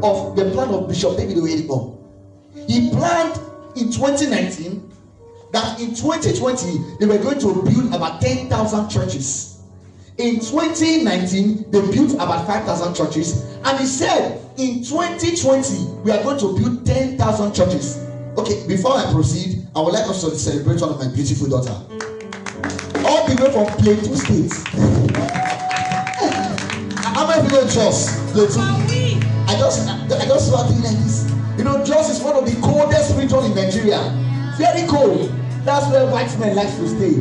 of the plan of Bishop David Oyedepo. He planned in 2019 that in 2020 they were going to build about 10,000 churches. In 2019 they built about 5,000 churches, and he said in 2020 we are going to build 10,000 churches. Okay, before I proceed, I would like us to celebrate one of my beautiful daughter, all the way from Plateau State. How many people Jos? Plateau. I just saw a thing like this. You know, Jos is one of the coldest regions in Nigeria. Very cold. That's where white men like to stay.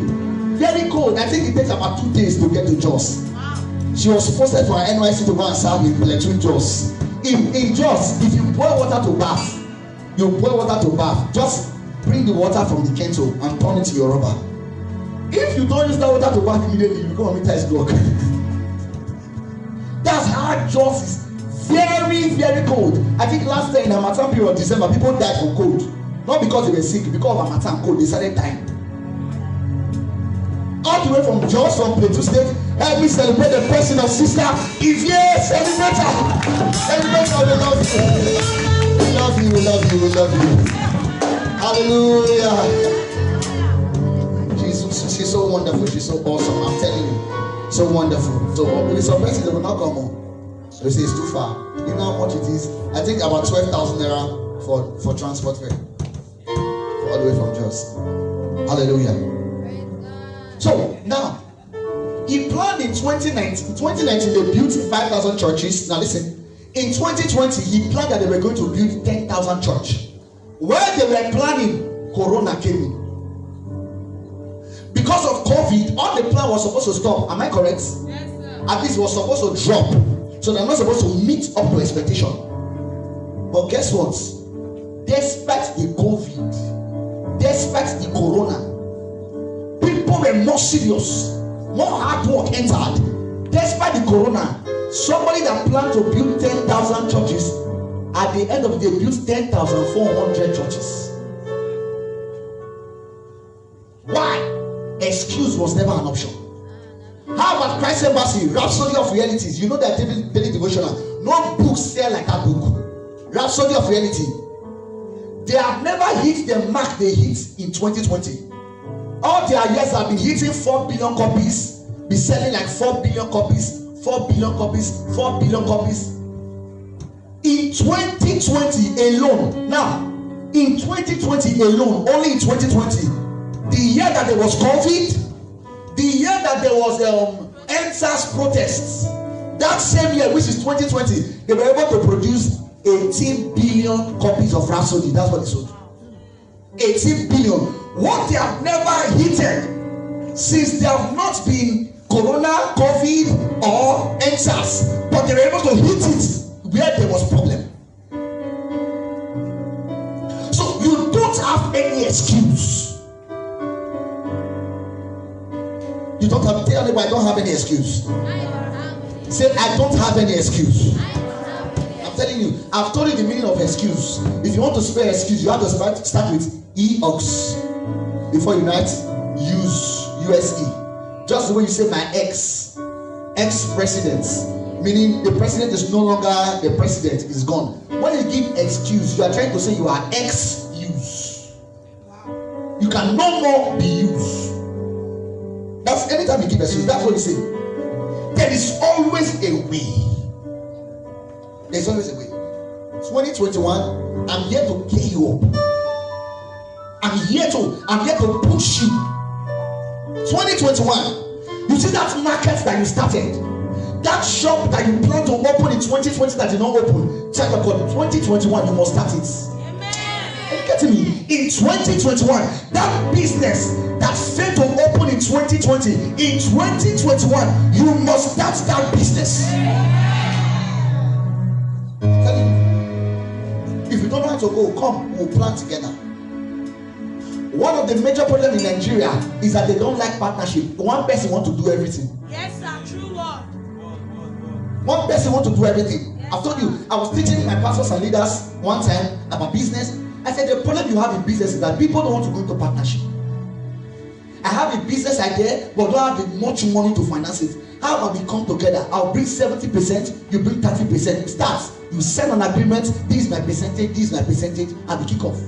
Very cold. I think it takes about 2 days to get to Jos. She was posted for her NYC to go and serve in Plateau, Jos. In Jos, if you boil water to bath, just bring the water from the kettle and turn it to your rubber. If you don't use that water to bath immediately, you become a mid-sized block. That's how Jos is. Very, very cold. I think last year in Harmattan period, December, people died from cold. Not because they were sick, because of Harmattan cold, they started dying. All the way from Jos, from Plateau State, help me celebrate the person of Sister Ivie. Celebrate her. Celebrate her. We love you. We love you. We love you. We love you. Hallelujah. She's so wonderful. She's so awesome. I'm telling you. So wonderful. So if it's surprising, they will not come on. They say it's too far. You know how much it is? I think about 12,000 naira for transport fare. All the way from Jos. Hallelujah. So now, he planned in 2019. In 2019, they built 5,000 churches. Now listen, in 2020, he planned that they were going to build 10,000 churches. While they were planning, Corona came in. Because of COVID, all the plan was supposed to stop. Am I correct? Yes, sir. At least it was supposed to drop. So they're not supposed to meet up to expectation. But guess what? Despite the COVID, despite the Corona, people were more serious. More hard work entered. Despite the Corona, somebody that planned to build 10,000 churches, at the end of the day, built 10,400 churches. Why? Excuse was never an option. How about Christ Embassy, Rhapsody of Realities? You know that daily devotional. No book sell like that book. Rhapsody of Reality. They have never hit the mark they hit in 2020. All their years have been hitting 4 billion copies, be selling like 4 billion copies, 4 billion copies, 4 billion copies. In 2020 alone, now, in 2020 alone, only in 2020, the year that there was COVID, the year that there was NSAS protests, that same year, which is 2020, they were able to produce 18 billion copies of Rhapsody. That's what they sold. 18 billion. What they have never hit since they have not been Corona, COVID, or NSAS, but they were able to hit it where there was problem. So you don't have any excuse. You don't have, tell anybody I don't have any excuse. Say, I don't have any excuse. I'm telling you, I've told you the meaning of excuse. If you want to spell excuse, you have to start with EOX before you write USE. Just the way you say my ex-president, meaning the president is no longer the president, is gone. When you give excuse, you are trying to say you are ex-use. You can no more be used. That's anytime you give excuse, that's what you say. There is always a way. There's always a way. 2021, I'm here to get you up. I'm here to push you. 2021, you see that market that you started, that shop that you plan to open in 2020 that did not open, check up on 2021, you must start it. Are you getting me? In 2021, that business that failed to open in 2020, in 2021, you must start that business. I'm telling you, if you don't know how to go, come, we'll plan together. One of the major problems in Nigeria is that they don't like partnership. One person wants to do everything. Yes, sir, true word. One person wants to do everything. I've told you, I was teaching my pastors and leaders one time about business. I said the problem you have in business is that people don't want to go into partnership. I have a business idea, but don't have much money to finance it. How about we come together? I'll bring 70%, you bring 30%. Start. You sign an agreement, this is my percentage, and the kick off.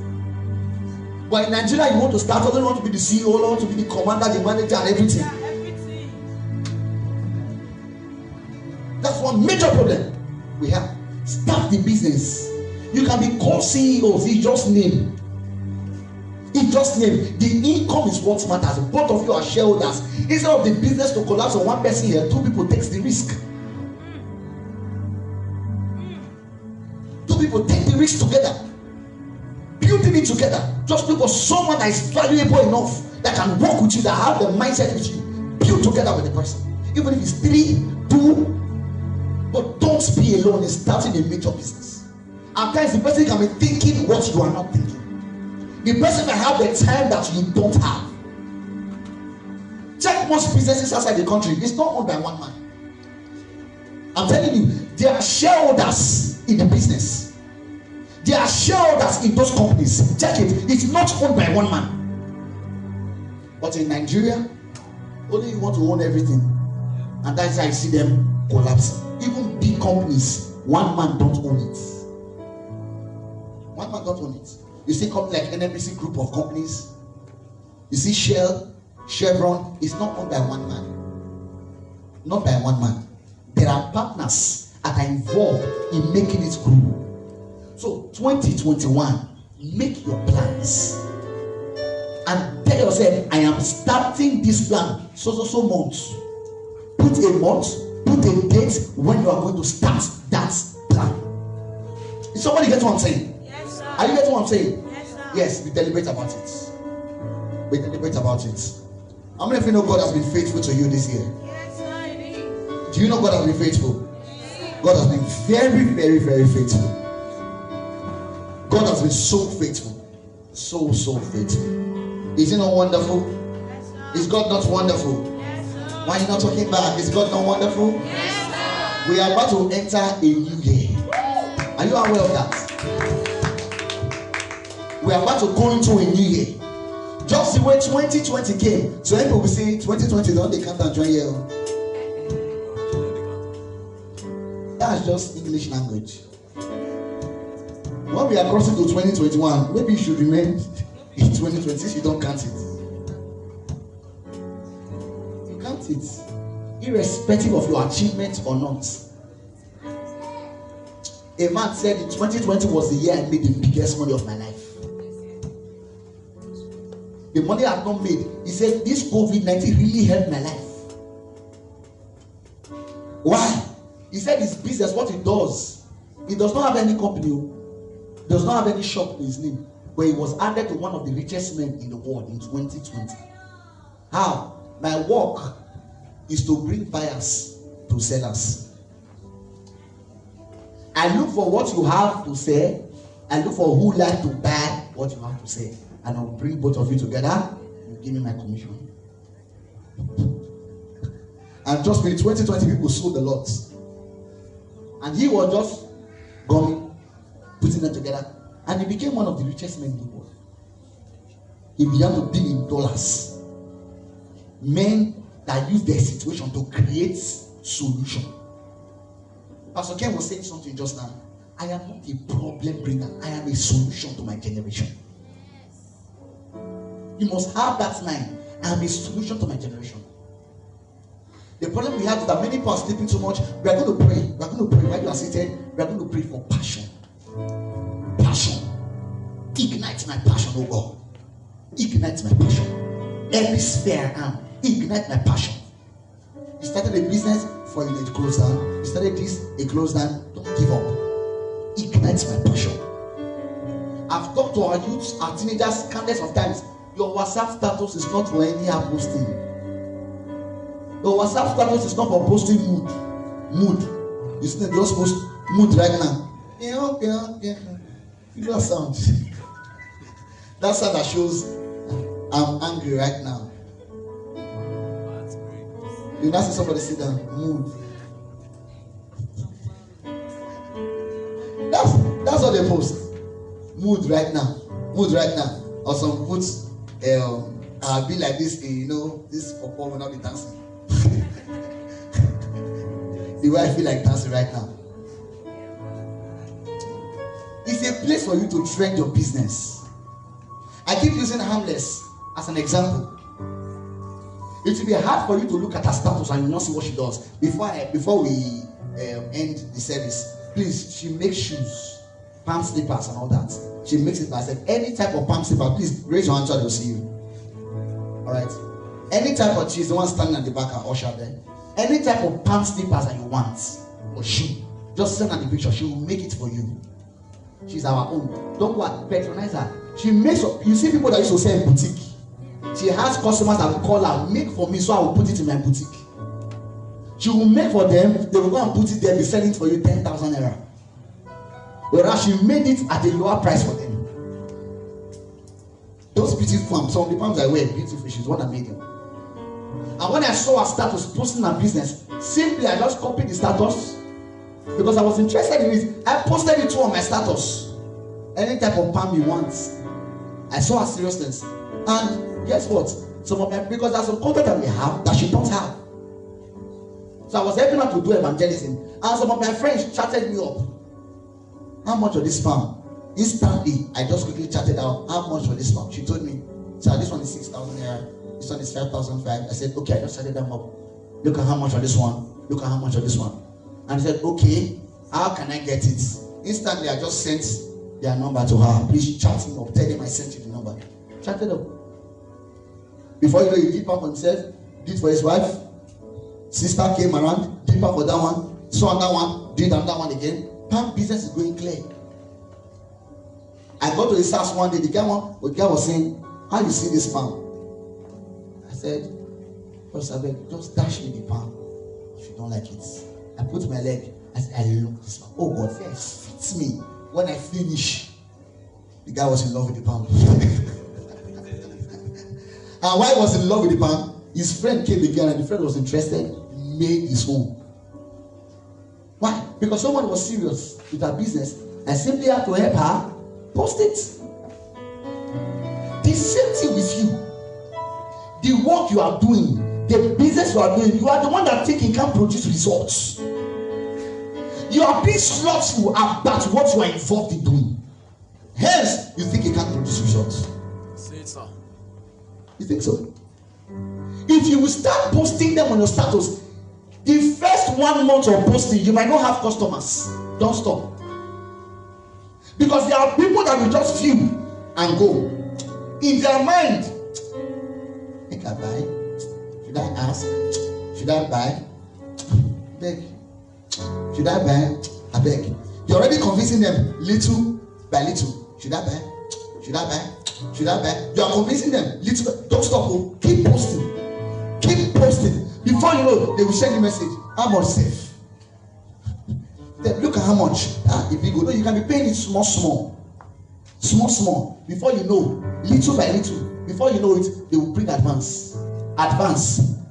But in Nigeria, you want to start, you don't want to be the CEO, you don't want to be the commander, the manager, and everything. That's one major problem we have. Start the business. You can be called CEOs, it's just name. It's just name. The income is what matters. Both of you are shareholders. Instead of the business to collapse on one person here, two people takes the risk. Two people take the risk together. Building it together. Just look for someone that is valuable enough that can work with you, that have the mindset with you. Build together with the person. Even if it's 3, 2, but don't be alone in starting a major business. At times the person can be thinking what you are not thinking. The person may have the time that you don't have. Check most businesses outside the country. It's not owned by one man. I'm telling you, there are shareholders in the business. There are shareholders in those companies. Check it. It's not owned by one man. But in Nigeria, only you want to own everything. And that's why I see them collapsing. Even big companies, one man don't own it. One man don't own it. You see companies like NNPC group of companies. You see Shell, Chevron, it's not owned by one man. Not by one man. There are partners that are involved in making it grow. So 2021, make your plans. And tell yourself, I am starting this plan so months. Put a month, put a date when you are going to start that plan. Is somebody get what I'm saying? Yes, sir. Are you getting what I'm saying? Yes, sir. Yes, we deliberate about it. We deliberate about it. How many of you know God has been faithful to you this year? Yes, sir, it is. Do you know God has been faithful? Yes. God has been very, very, very faithful. God has been so faithful. So faithful. Is he not wonderful? Yes, sir. Is God not wonderful? Yes, sir. Why are you not talking back? Is God not wonderful? Yes, sir. We are about to enter a new year. Are you aware of that? We are about to go into a new year. Just the way 2020 came. So people will say 2020 don't they count and join year. That's just English language. When we are crossing to 2021, maybe you should remain in 2020 if you don't count it. You count it, irrespective of your achievement or not. A man said in 2020 was the year I made the biggest money of my life. The money I have not made, he said, this COVID-19 really helped my life. Why? He said his business, what it does, it does not have any company, does not have any shop in his name, but he was added to one of the richest men in the world in 2020. How? My work is to bring buyers to sellers. I look for what you have to sell. I look for who like to buy what you have to sell. And I'll bring both of you together. You give me my commission. And trust me, 2020 people sold a lot. And he was just going, putting them together. And he became one of the richest men in the world. He began to deal in dollars. Men that use their situation to create solution. Pastor Ken was saying something just now. I am not a problem bringer. I am a solution to my generation. You must have that mind. I am a solution to my generation. The problem we have is that many people are sleeping too much. We are going to pray. We are going to pray. While you are seated, we are going to pray for passion. Passion. Ignite my passion, oh God. Ignite my passion. Every sphere I am. Ignite my passion. You started a business, for you it closed down. You started this, it closed down. Don't give up. Ignite my passion. I've talked to our youths, our teenagers, countless of times. Your WhatsApp status is not for any posting. Your WhatsApp status is not for posting mood. You see, just post mood right now. Yeah. You know that sound. That sound that shows I'm angry right now. You now see somebody sit down, mood. That's what they post. Mood right now. Or some puts I'll be like this, this purple will not be dancing. The way I feel like dancing right now. place for you to trend your business. I keep using Harmless as an example. It will be hard for you to look at her status and you not see what she does. Before we end the service, please, she makes shoes, palm slippers and all that. She makes it by herself. Any type of palm slipper, please raise your hand so they'll see you. Alright? Any type of, she's the one standing at the back and usher there. Any type of palm slippers that you want, or shoe, just send her the picture. She will make it for you. She's our own. Don't go and patronize her. She makes, you see people that used to sell in boutique. She has customers that will call her, make for me so I will put it in my boutique. She will make for them, they will go and put it there, be selling it for you 10,000 naira. Whereas she made it at a lower price for them. Those beautiful palms, some of the palms I wear, beautiful, she's the one that made them. And when I saw her status posting her business, simply I just copied the status because I was interested in it. I posted it too on my status. Any type of palm you want. I saw her seriousness. And guess what? Some of my, because there's some content that we have that she don't have. So I was helping her to do evangelism. And some of my friends chatted me up. How much of this palm? Instantly, I just quickly chatted out how much for this palm. She told me, so this one is 6,000 naira. This one is 5,005. I said, okay, I just chatted them up. Look at how much of this one. Look at how much of this one. And I said, okay, how can I get it? Instantly, I just sent their number to her. Please chat him up. Tell him I sent you the number. Chatted up. Before you know, he did part for himself, did for his wife. Sister came around, did part for that one, saw another one, did another one again. Palm business is going clear. I got to his house one day, the guy was saying, how you see this palm? I said, just dash me the palm if you don't like it. I put my leg, I said, I love this palm. Oh God, it fits me. When I finish, the guy was in love with the palm. And while he was in love with the palm, his friend came again and the friend was interested, made his own. Why? Because someone was serious with her business. I simply had to help her post it. The same thing with you. The work you are doing, the business you are doing, you are the one that thinking can produce results. You are being slothful about what you are involved in doing. Hence, you think you can't produce results. Say it, sir. You think so? If you will start posting them on your status, the first 1 month of posting, you might not have customers. Don't stop. Because there are people that will just view and go. In their mind, think I buy? Should I ask? Should I buy? Beg. Should I buy? I beg. You're already convincing them little by little. Should I buy? Should I buy? Should I buy? You are convincing them little. Don't stop. Keep posting. Keep posting. Before you know, they will send you a message. How much safe? Then look at how much. If you go, no, you can be paying it small. Before you know, little by little. Before you know it, they will bring advance.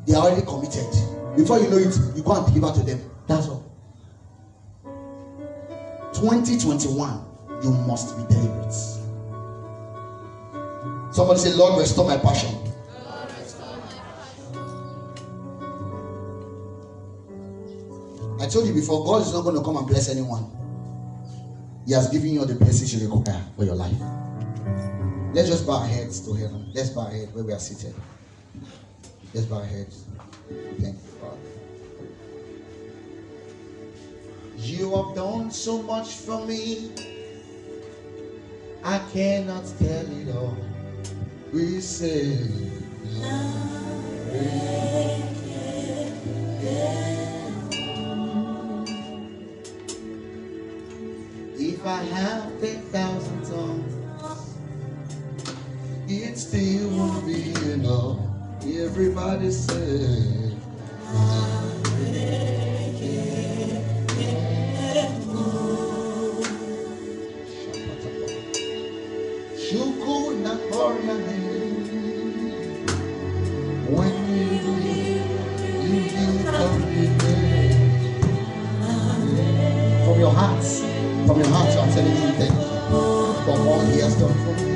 They are already committed. Before you know it, you go and deliver to them. That's all. 2021, you must be deliberate. Somebody say, Lord, restore my passion. I told you before, God is not going to come and bless anyone. He has given you all the blessings you require for your life. Let's just bow our heads to heaven. Let's bow our heads where we are seated. Let's bow our heads. Thank you, Father. You have done so much for me. I cannot tell it all. We say, if I have 10,000 tongues, it still won't be enough. Everybody say, when you come from your heart, you are telling him thank you for all he has done for you.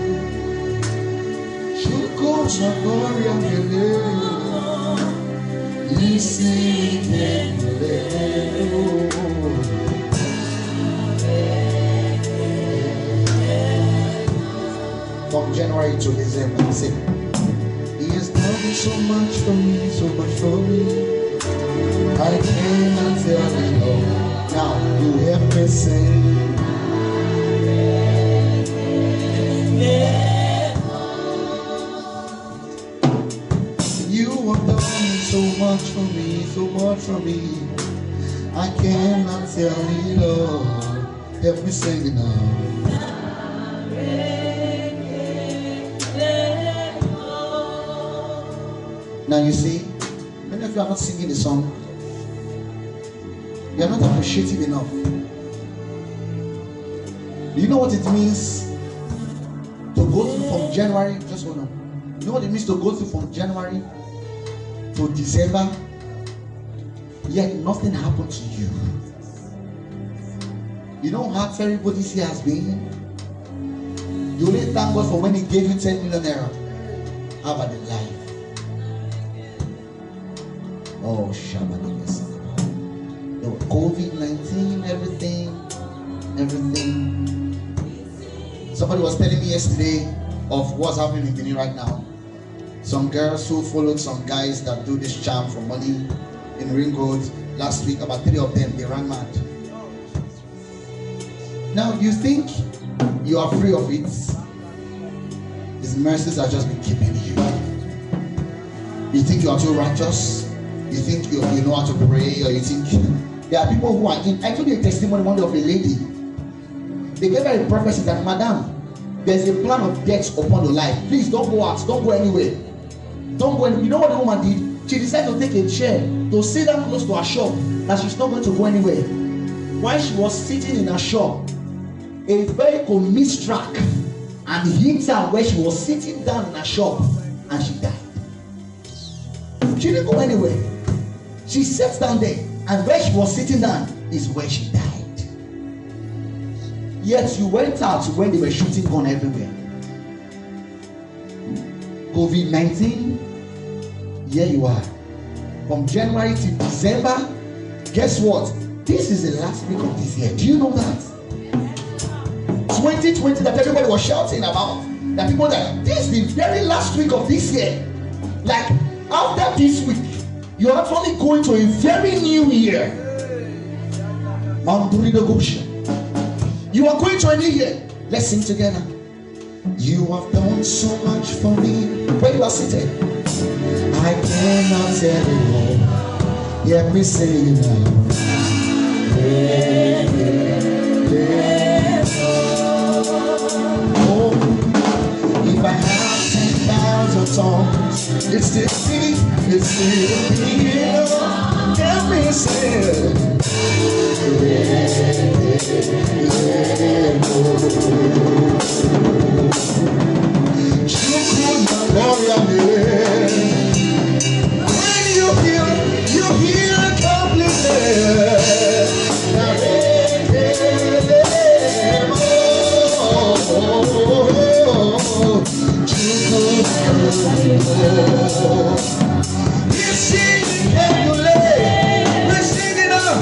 from January to December. Say, He has done so much for me, so much for me. I cannot tell you all. Now you have me sing. You have done so much for me, so much for me. I cannot tell you all. Help me sing it now. Now you see, many of you are not singing the song. You are not appreciative enough. Do you know what it means to go through from January? Just hold on. You know what it means to go through from January to December, yet nothing happened to you? You know how terrible this year has been? You only thank God for when He gave you 10 million naira. How about the life? Oh, Shabbat. The COVID-19, everything. Somebody was telling me yesterday of what's happening in Benin right now. Some girls who followed some guys that do this charm for money in Ring Road last week, about 3 of them, they ran mad. Now, you think you are free of it? His mercies have just been keeping you. You think you are too righteous? You think you know how to pray? Or you think there are people who are in? I told you a testimony one day of a lady. They gave her a prophecy that, Madam, there's a plan of death upon your life. Please don't go out. Don't go anywhere. Don't go anywhere. You know what the woman did? She decided to take a chair to sit down close to her shop, that she's not going to go anywhere. While she was sitting in her shop, a vehicle mistruck and hit her where she was sitting down in her shop, and she died. She didn't go anywhere. She sat down there, and where she was sitting down is where she died. Yet you went out when they were shooting gun everywhere. COVID-19, here you are. From January to December, guess what? This is the last week of this year. Do you know that? 2020 that everybody was shouting about. That people that this is the very last week of this year. Like after this week, you're actually going to a very new year. You are going to a new year. Let's sing together. You have done so much for me. Where you are seated, I cannot tell you all. Let me sing it now. Oh, if I have 10,000 songs, it's still me, it's still me. Let me sing it. When you heal completely. We're singing up.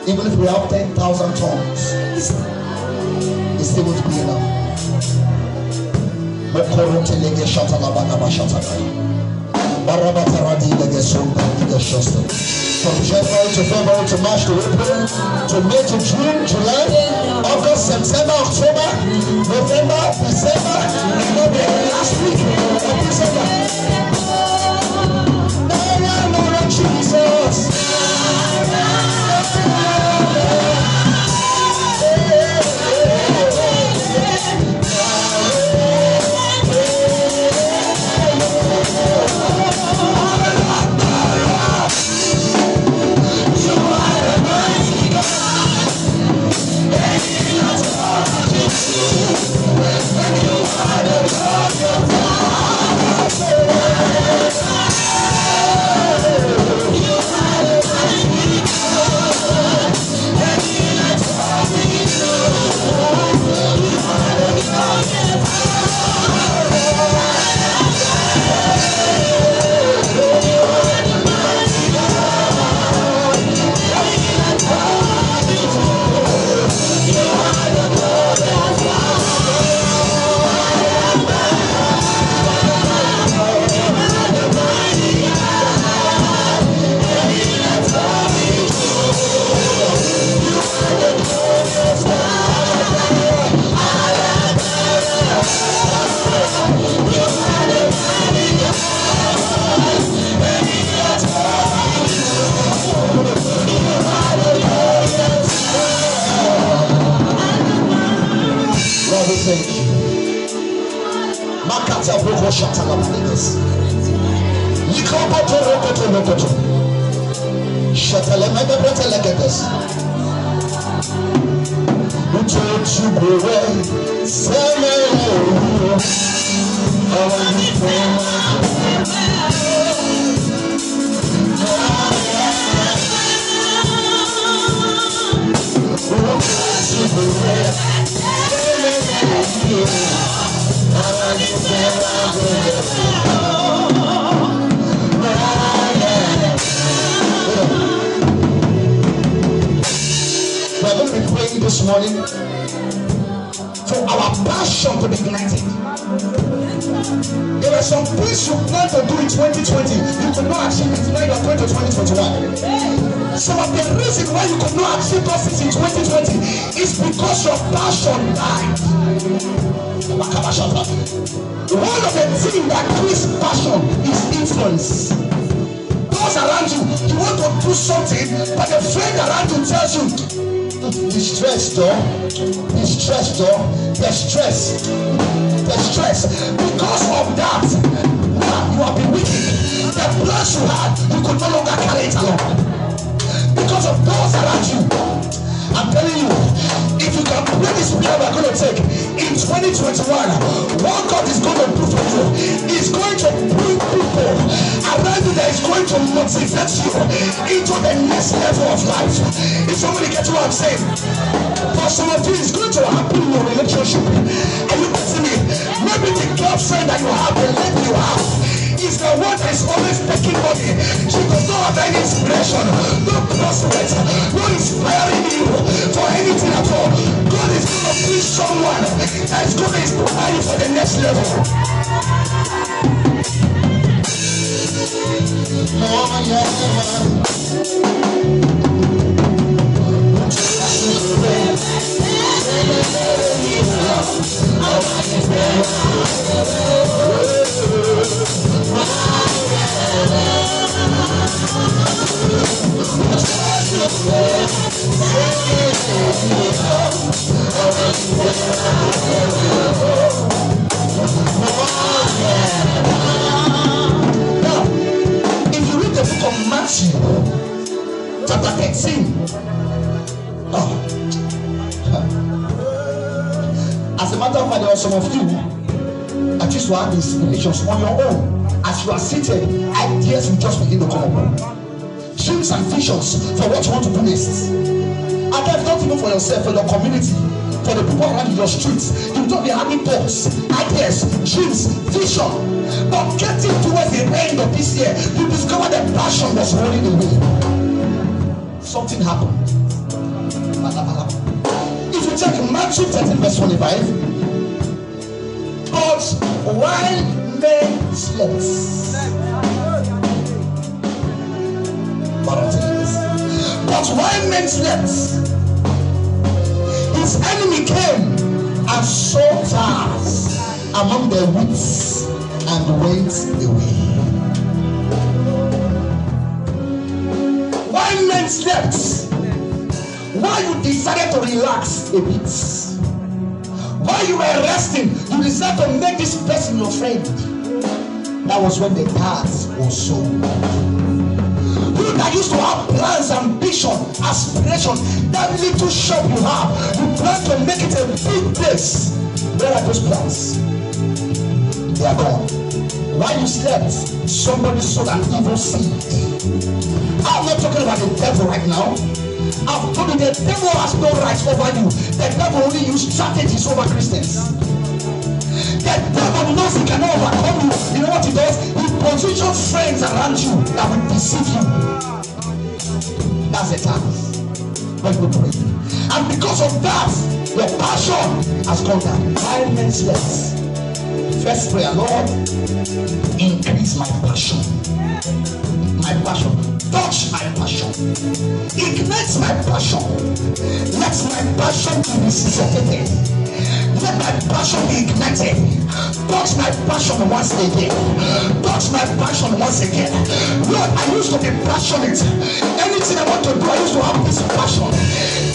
Even if we have 10,000 tongues, it still won't be enough. From January to February to March to April to May to June, July, August, September, October, November, December, and not the last week of December. Lord Jesus. This morning for our passion to be ignited. There are some things you plan to do in 2020 you could not achieve it. Now you are going to 2021. Some of the reason why you could not achieve those things in 2020 is because your passion died. One of the things that kills passion is influence. Those around you, you want to do something, but the friend around you tells you, the stress, because of that, now you have been wicked. The plans you had, you could no longer carry it along because of those around you. I'm telling you, if you can play this prayer we're going to take in 2021, what God is going to do for you is going to bring people around you that is going to motivate you into the next level of life. If somebody gets what I'm saying, for some of you, it's going to happen in your relationship. Are you getting me? Maybe the girlfriend that you have, the lady you have, is the one that is always taking money. She does not have any inspiration, no prospect, no inspiring you for anything at all. God is going to bring someone that is going to inspire you for the next level. Now, if you read the book of Matthew, chapter 13, as a matter of fact, there are some of you that used to have these relations on your own. As you are seated, ideas will just begin to come up. Dreams and visions for what you want to do next. And that's not even for yourself, for your community, for the people around your streets. You don't be having thoughts, ideas, dreams, vision. But getting towards the end of this year, you discover that passion was rolling away. Something happened. If you check Matthew 13 verse 25, but while men slept, but while men slept, his enemy came and sowed tares among their wheats and went away. While men slept, while you decided to relax a bit, while you were resting, you decided to make this person your friend. That was when the tares were sown. You that used to have plans, ambition, aspiration, that little shop you have, you plan to make it a big place. Where are those plans? They are gone. While you slept, somebody sowed an evil seed. I'm not talking about the devil right now. I've told you the devil has no rights over you. The devil only uses strategies over Christians. The devil knows he cannot overcome you. You know what he does? He positions friends around you that will deceive you. That's the task. When we pray. And because of that, your passion has gone down. 5 men slept. First prayer, Lord, increase my passion. My passion. Touch my passion. Ignite my passion. Let my passion be resuscitated. Let my passion be ignited. Touch my passion once again. Touch my passion once again. Lord, I used to be passionate. Anything I want to do, I used to have this passion.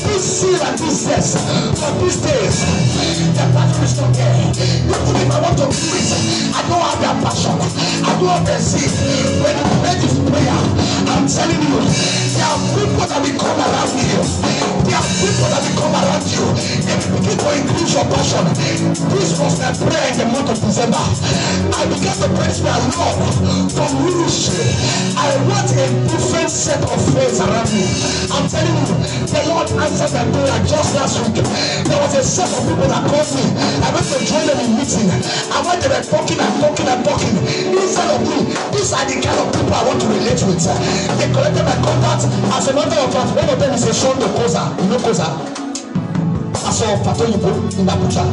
This zeal and this zest. But these days, the passion is not there. Even if I want to do it, I don't have that passion. I don't have the zeal. When you pray this prayer, I'm telling you, there are people that will come around you. There are people that will come around you. They will begin to increase your passion. This was my prayer in the month of December. I began to pray this prayer, Lord, from ministry, I want a different set of friends around me. I'm telling you, the Lord answered my prayer just last week. There was a set of people that called me. I went to join them in meeting. And when they were talking and talking and talking, inside of me, these are the kind of people I want to relate with. They collected my contact. As a matter of fact, one of them is a Sean de Koza. You know Koza? I saw Fatoyibo in Abuja.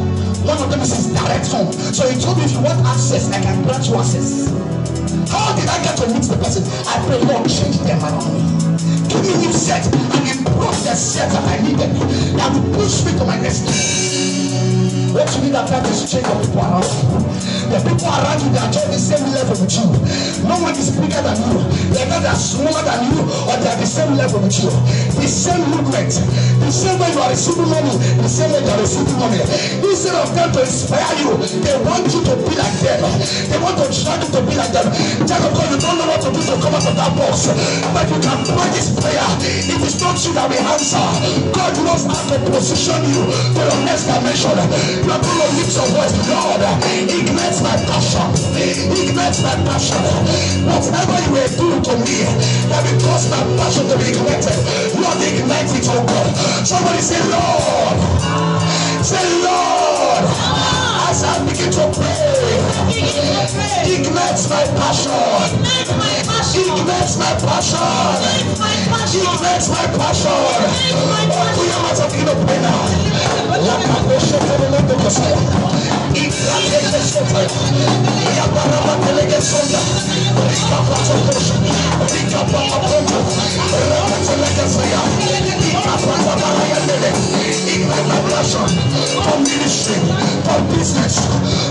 One of them is his direct son. So he told me, if you want access, I can grant you access. How did I get to meet the person? I pray, Lord, change them around me. Give me new set and improve the set that I needed. That will push me to my destiny. What you need at that is change the people around you. The people around you, they are just the same level with you. No one is bigger than you. They're not that smaller than you, or they are the same level with you. The same movement, the same way you are receiving money, the same way you are receiving money. Instead of them to inspire you, they want you to be like them. They want to try you to be like them. Just because you don't know what to do to come out of that box, but you can pray this prayer. It is not you that will answer. God knows how to position you to your next dimension. You are going to lift your voice, Lord, ignite my passion. Ignite my passion. Whatever you will do to me that will cause my passion to be ignited, Lord, ignite it, oh God. Somebody say, Lord. Say, Lord. As I begin to pray, ignite my passion. Ignite my passion. Ignite my passion. Open your mouth and begin to pray now. Ignite my passion for ministry, for business,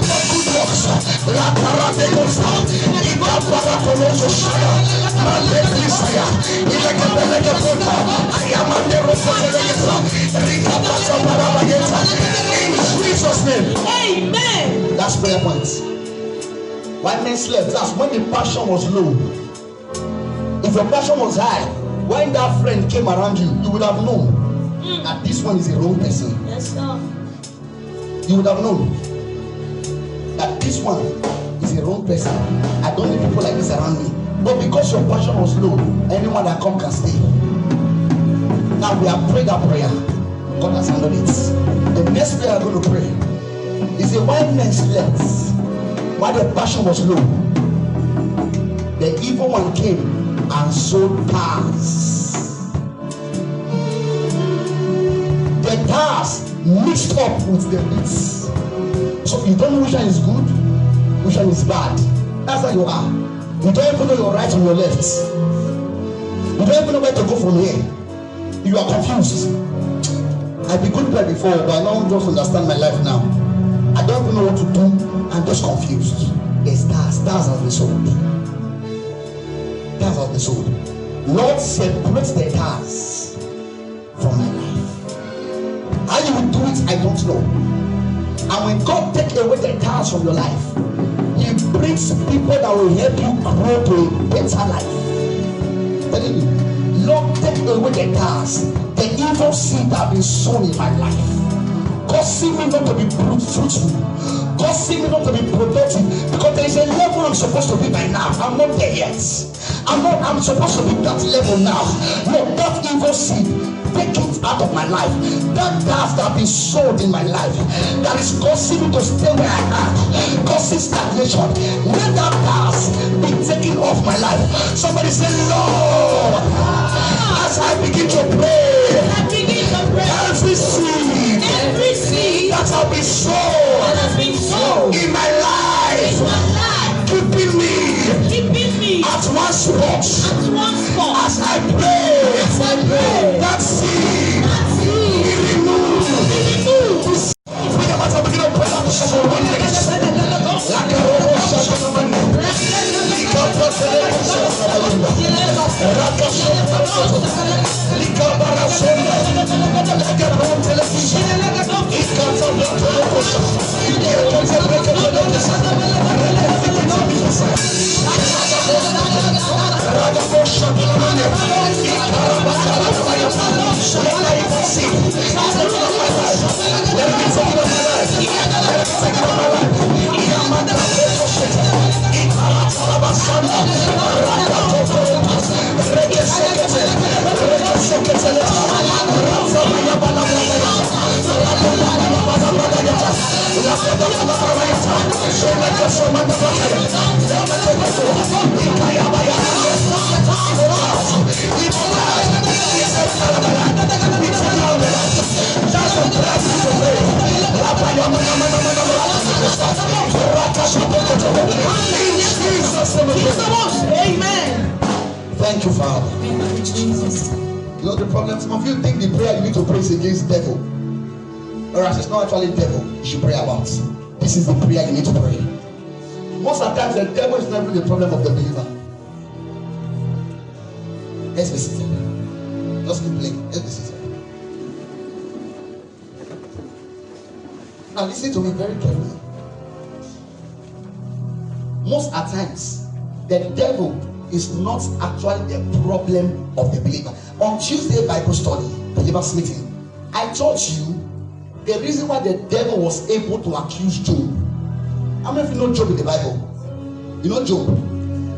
for good works. La Paradegosa, Ida Paracoloso Shire, Malegrisaya, Ilegabelegabota, Ayamanderosa, Rika Pata Parabageta. In Jesus' name. Amen. That's prayer point. When men slept, that's when the passion was low. If your passion was high, when that friend came around you, you would have known that this one is a wrong person. Yes, sir. You would have known that this one is a wrong person. I don't need people like this around me. But because your passion was low, anyone that come can stay. Now we have prayed that prayer. God has handled it. The next prayer I'm going to pray is a while men slept while the passion was low. The evil one came and sowed tares. mixed up with the bits. So you don't know which one is good, which one is bad. That's how you are. You don't even know your right and your left. You don't even know where to go from here. You are confused. I've been good there before, but I don't just understand my life now. I don't even know what to do. I'm just confused. The stars have been sold. Stars have been sold. Lord, separate the stars from my life. How you will do it, I don't know. And when God takes away the stars from your life, He brings people that will help you grow to a better life. Telling you, Lord, take away the stars, the evil seed that has been sown in my life. Causing me not to be fruitful, causing me not to be productive, because there is a level I'm supposed to be by now. I'm not there yet. I'm supposed to be that level now. No, that evil seed, take it out of my life. That dust that been sold in my life, that is causing me to stay where I am, causing stagnation. Let that dust be taken off my life. Somebody say, Lord, as I begin to pray, every seed that has been sown in my life, keeping me at one spot. As I pray, that seed be removed. We are about to begin to pray out for 1 minute. Amen. Thank you, Father. You know the problem? Some of you think the prayer you need to pray is against the devil. Whereas it's not actually the devil you should pray about. This is the prayer you need to pray. Most of the times the devil is not really the problem of the believer. Let's be seated. Just keep playing. Let's be seated. Now listen to me very carefully. Most at times, the devil is not actually the problem of the believer. On Tuesday Bible study, believers meeting, I taught you the reason why the devil was able to accuse Job. How many of you know Job in the Bible? You know Job?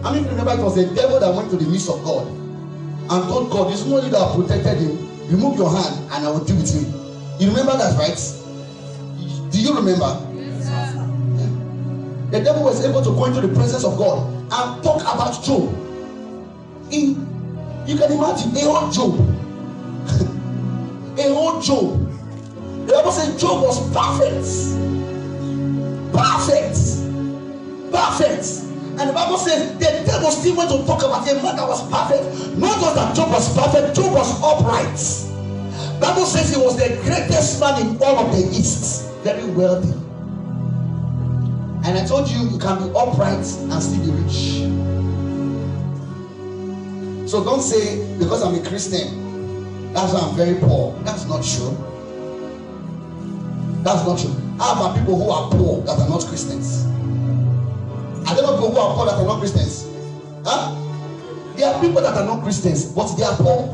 How many of you remember it was the devil that went to the midst of God and told God, "It's not you that protected him. Remove your hand and I will deal with him." You remember that, right? Do you remember? The devil was able to go into the presence of God and talk about Job. You can imagine a whole Job. A whole Job. The Bible says Job was perfect. And the Bible says the devil still went to talk about a man that was perfect. Not just that Job was perfect, Job was upright. The Bible says he was the greatest man in all of the East. Very wealthy. And I told you, you can be upright and still be rich. So don't say, because I'm a Christian, that's why I'm very poor. That's not true. That's not true. How about people who are poor that are not Christians? Are there not people who are poor that are not Christians? Huh? There are people that are not Christians, but they are poor.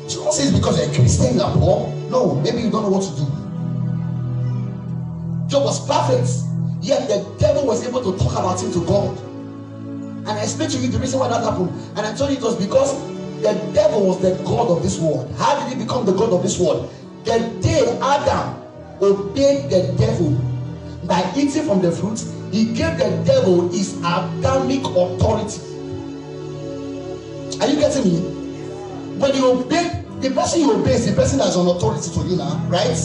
So don't say it's because you're a Christian you are poor. No, maybe you don't know what to do. Job was perfect. Yet the devil was able to talk about him to God. And I explained to you the reason why that happened. And I told you it was because the devil was the God of this world. How did he become the God of this world? The day Adam obeyed the devil by eating from the fruit, he gave the devil his Adamic authority. Are you getting me? When you obey, the person you obey is the person that has an authority to you now, right?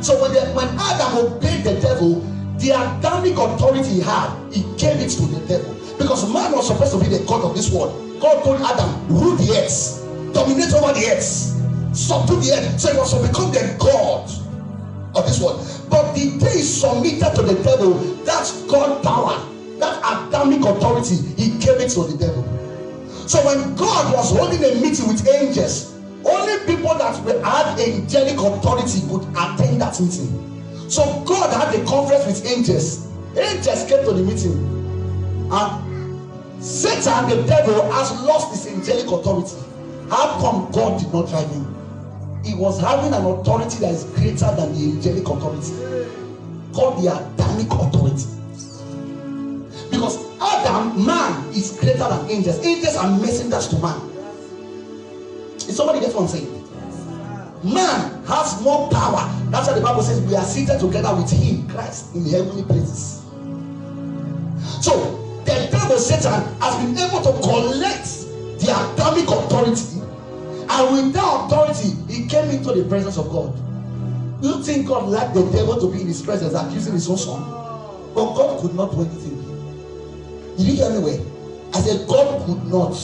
So when Adam obeyed the devil, the Adamic authority he had, he gave it to the devil. Because man was supposed to be the god of this world. God told Adam, rule the earth, dominate over the earth, subdue the earth. So he was to become the god of this world. But the day he submitted to the devil, that's God power, that Adamic authority, he gave it to the devil. So when God was holding a meeting with angels, only people that had angelic authority could attend that meeting. So God had a conference with angels. Angels came to the meeting, and Satan, the devil, has lost his angelic authority. How come God did not drive him? He was having an authority that is greater than the angelic authority, called the Adamic authority. Because Adam, man, is greater than angels. Angels are messengers to man. Is somebody get what I'm saying? Man has more power. That's why the Bible says we are seated together with him, Christ, in the heavenly places. So the devil, Satan, has been able to collect the Adamic authority, and with that authority he came into the presence of God. Do you think God liked the devil to be in his presence accusing his own son? But God could not do anything. Did you hear me well? I said God could not.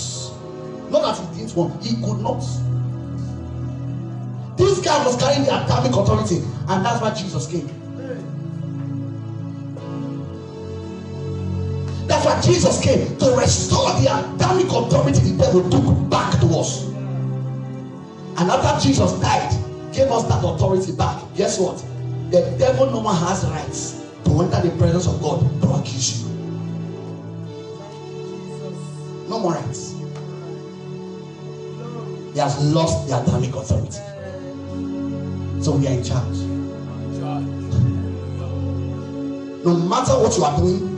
Not that he didn't want, he could not. This guy was carrying the Adamic authority, and that's why Jesus came. That's why Jesus came, to restore the Adamic authority the devil took back to us. And after Jesus died, gave us that authority back. Guess what? The devil no more has rights to enter the presence of God to accuse you. No more rights. He has lost the Adamic authority. So we are in charge. No matter what you are doing,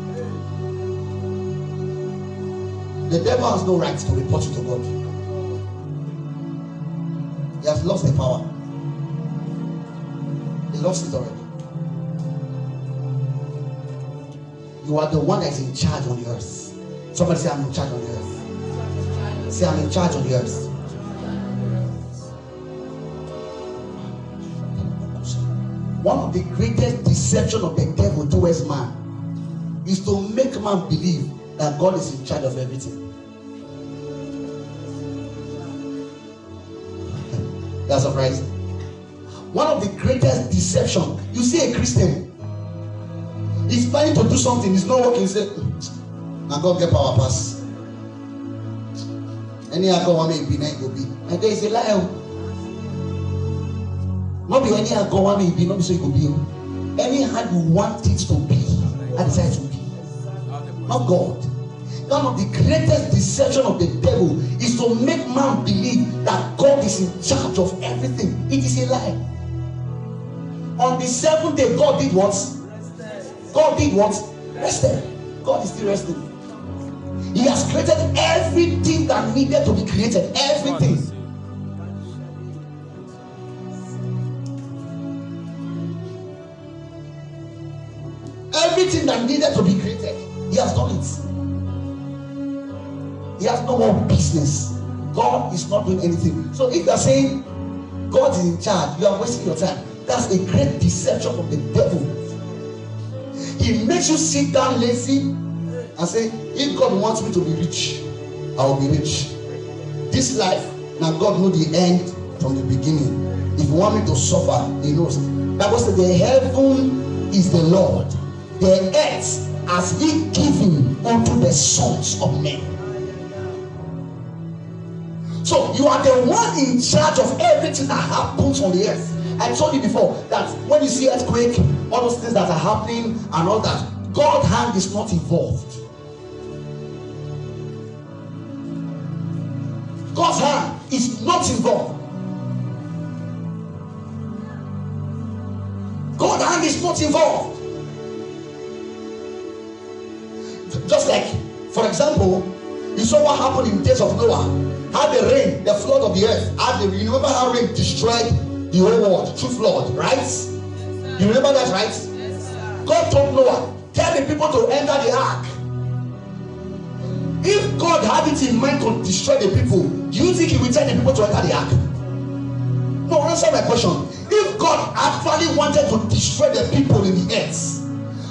the devil has no right to report you to God. He has lost the power. He lost it already. You are the one that is in charge on the earth. Somebody say, I'm in charge on the earth. Say, I'm in charge on the earth. One of the greatest deception of the devil towards man is to make man believe that God is in charge of everything. That's surprising. One of the greatest deception, you see a Christian, he's planning to do something, he's not working, he say, now God get power pass. Any other one may be, then go be. And there is a lie. Not be any other one may be, not be so it could be. Any how you want it to be, I decide to be. Not God. One of the greatest deception of the devil is to make man believe that God is in charge of everything. It is a lie. On the seventh day, God did what? God did what? Rested. God is still resting. He has created everything that needed to be created. Everything. Everything that needed to be created, he has done it. He has no more business. God is not doing anything. So if you are saying God is in charge, you are wasting your time. That's a great deception from the devil. He makes you sit down lazy and say, if God wants me to be rich, I will be rich. This life, now God knows the end from the beginning. If you want me to suffer, he knows. Bible says the heaven is the Lord, the earth has he given unto the sons of men. So you are the one in charge of everything that happens on the earth. I told you before that when you see earthquake, all those things that are happening and all that, God's hand is not involved. God's hand is not involved. God's hand is not involved. Just like, for example, you saw what happened in the days of Noah. How the rain, the flood of the earth, you remember how rain destroyed the whole world through flood, right? Yes, you remember that, right? Yes, God told Noah, tell the people to enter the ark. If God had it in mind to destroy the people, do you think he will tell the people to enter the ark? No, answer my question. If God God actually wanted to destroy the people in the earth,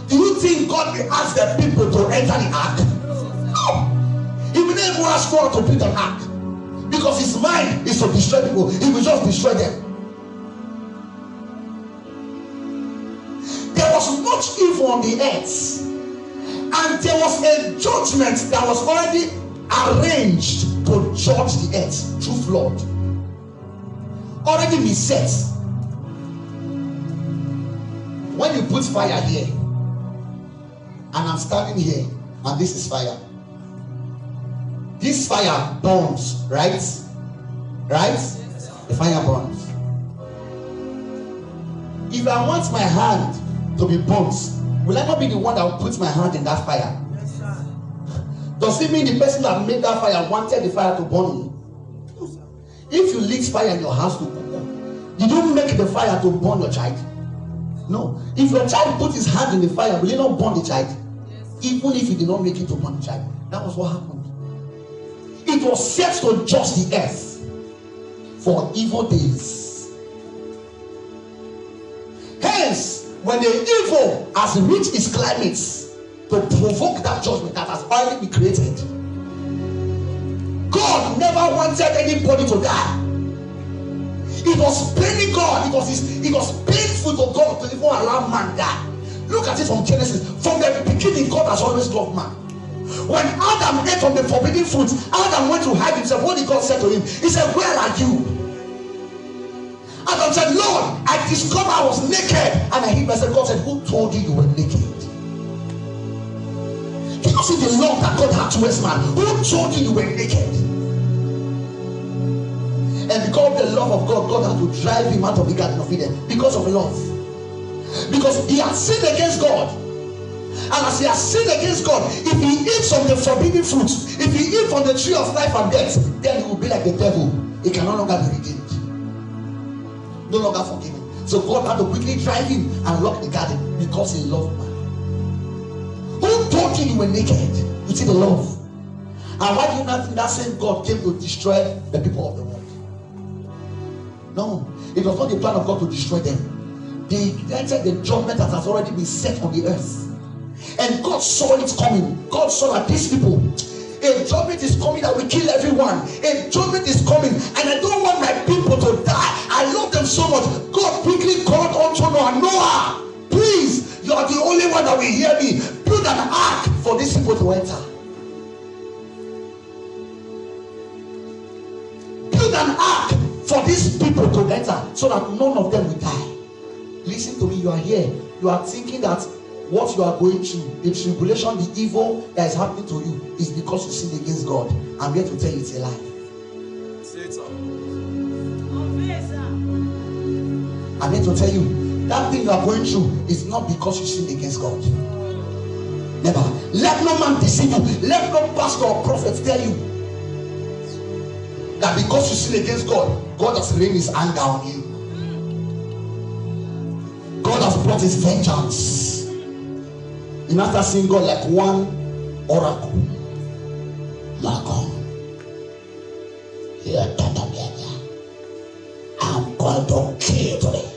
do you think God will ask the people to enter the ark? No. He will never ask God to build an ark, because his mind is to destroy people. He will just destroy them. There was much evil on the earth, and there was a judgment that was already arranged to judge the earth through flood. Already been set. When you put fire here, and I'm standing here, and this is fire. This fire burns, right? Right? The fire burns. If I want my hand to be burnt, will I not be the one that will put my hand in that fire? Yes, sir. Does it mean the person that made that fire wanted the fire to burn me? If you lit fire in your house to cook, did you make the fire to burn your child? No. If your child put his hand in the fire, will it not burn the child? Yes. Even if you did not make it to burn the child. That was what happened. It was set to judge the earth for evil days. Hence, when the evil has reached its climax to provoke that judgment that has already been created, God never wanted anybody to die. It was paining God. It was painful to God to even allow man die. Look at it from Genesis. From the beginning, God has always loved man. When Adam ate from the forbidden fruit, Adam went to hide himself. What did God say to him? He said, "Where are you?" Adam said, "Lord, I discovered I was naked and I hid myself." God said, "Who told you you were naked?" Can you see the love that God had towards man? Who told you you were naked? And because of the love of God, God had to drive him out of the Garden of Eden because of love. Because he had sinned against God. And as he has sinned against God, if he eats from the forbidden fruit, if he eats from the tree of life and death, then he will be like the devil. He can no longer be redeemed, no longer forgiven. So God had to quickly drive him and lock the garden because he loved man. Who told you you were naked? You see the love. And why do you not think that same God came to destroy the people of the world? No, it was not the plan of God to destroy them. They entered the judgment that has already been set on the earth. And God saw it coming. God saw that these people, a judgment is coming that will kill everyone. A judgment is coming, and I don't want my people to die. I love them so much. God quickly called unto Noah. "Noah, please, you are the only one that will hear me. Build an ark for these people to enter. Build an ark for these people to enter, so that none of them will die." Listen to me, you are here. You are thinking that what you are going through, the tribulation, the evil that is happening to you, is because you sinned against God. I'm here to tell you it's a lie. Say it, sir. I'm here to tell you that thing you are going through is not because you sinned against God. Never. Let no man deceive you. Let no pastor or prophet tell you that because you sinned against God, God has rained his anger on you. God has brought his vengeance. You must have seen God like one oracle. I'm going to kill you today.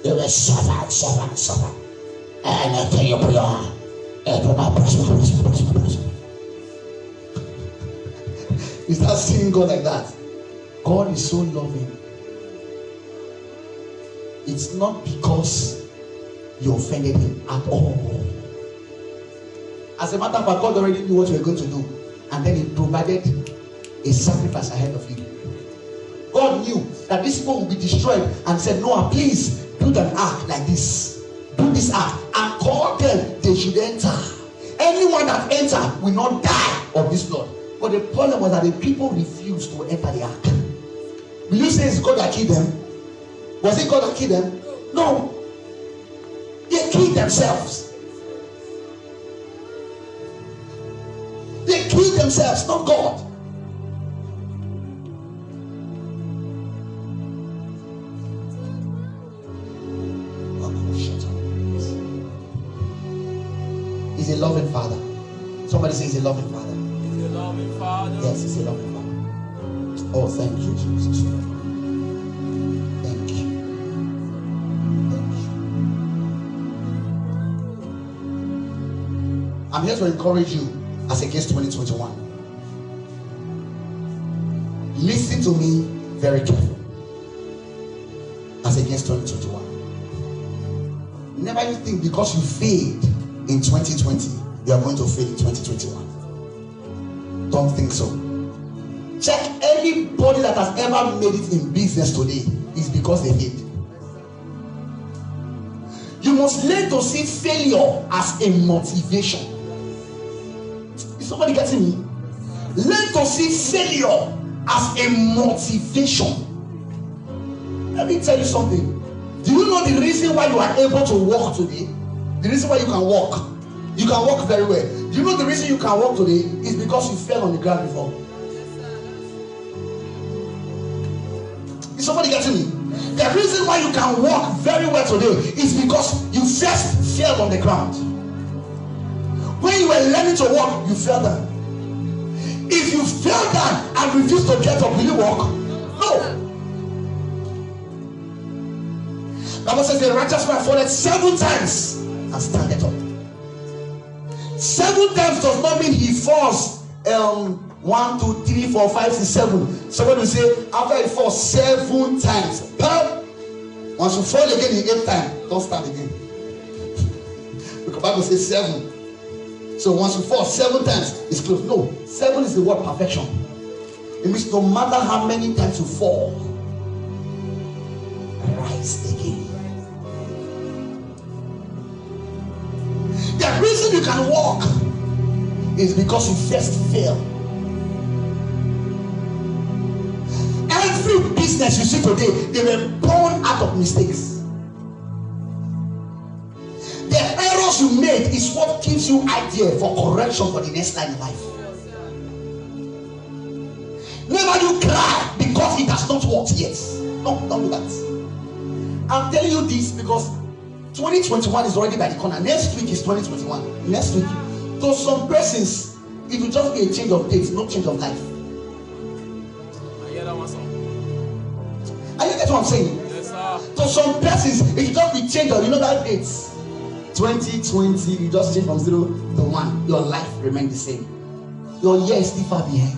You will suffer. Anything you put on, it will not prosper. You start seeing God like that. God is so loving. It's not because you offended him at all. As a matter of fact, God already knew what you were going to do, and then he provided a sacrifice ahead of you. God knew that these people would be destroyed and said, "Noah, please build an ark like this. Build this ark and call them, they should enter. Anyone that enter will not die of this flood." But the problem was that the people refused to enter the ark. Will you say it's God that killed them? Was it God that killed them? No. They killed themselves. They killed themselves, not God. He's a loving Father. Somebody say he's a loving Father. He's a loving Father. Yes, he's a loving Father. Oh, thank you, Jesus. Thank you. I'm here to encourage you as against 2021. Listen to me very carefully. As against 2021. Never you think because you failed in 2020, you are going to fail in 2021. Don't think so. Check anybody that has ever made it in business today is because they failed. You must learn to see failure as a motivation. Is somebody getting me? Learn to see failure as a motivation. Let me tell you something. Do you know the reason why you are able to walk today? The reason why you can walk. You can walk very well. Do you know the reason you can walk today is because you fell on the ground before? Is somebody getting me? The reason why you can walk very well today is because you first fell on the ground. When you were learning to walk, you fell down. If you fell down and refuse to get up, will you walk? No. The Bible says the righteous man falleth 7 times and standeth up. 7 times does not mean he falls 1, 2, 3, 4, 5, 6, 7. Somebody will say after he falls 7 times. Once you fall again the 8th time, don't stand again. Because the Bible says 7. So once you fall 7 times, it's close. No, 7 is the word perfection. It means no matter how many times you fall, rise again. The reason you can walk is because you first fail. Every business you see today, they were born out of mistakes. The errors you made is what gives you idea for correction for the next time in life. Never you cry because it has not worked yet. No, don't do that. I'm telling you this because 2021 is already by the corner. Next week is 2021. Next week. To some persons, it will just be a change of dates, no change of life. I hear that one song. Are you getting what I'm saying? Yes, sir. To some persons, it will just be change of, you know that date. 2020, you just change from 0 to 1. Your life remains the same. Your year is still far behind.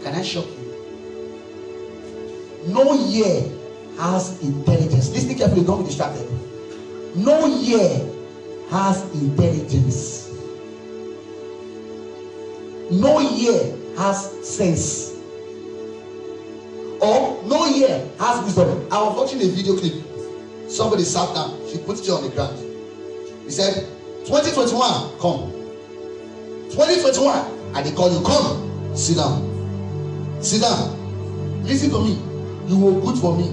Can I shock you? No year has intelligence. Listen carefully, don't be distracted. No year has intelligence. No year has sense. Or no year has wisdom. I was watching a video clip. Somebody sat down. She put it on the ground. He said, 2021, come. 2021, and they call you, come. Sit down. Sit down. Listen to me. You were good for me.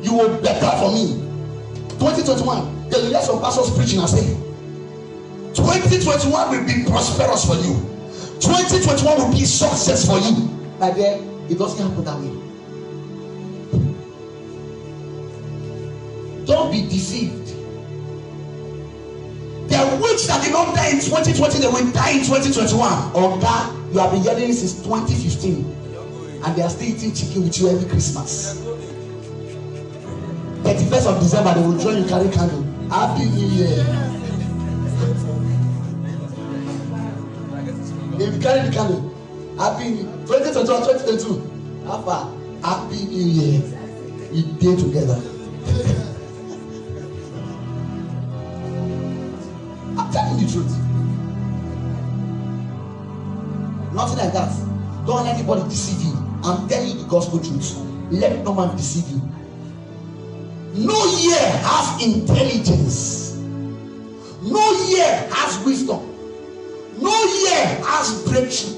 You were better for me. 2021, there will be some pastors preaching and say, 2021 will be prosperous for you. 2021 will be success for you. Like there, it doesn't happen that way. Don't be deceived. The witch that did not die in 2020, they will die in 2021. Or that you have been hearing since 2015. And they are still eating chicken with you every Christmas. 31st of December, they will join you carry candle. Happy New Year. They will carry the candle. Happy 2021, 2022. Happy New Year. We day together. I'm telling the truth. Nothing like that. Don't let anybody deceive you. I'm telling you the gospel truth. Let no man deceive you. No year has intelligence. No year has wisdom. No year has breakthrough.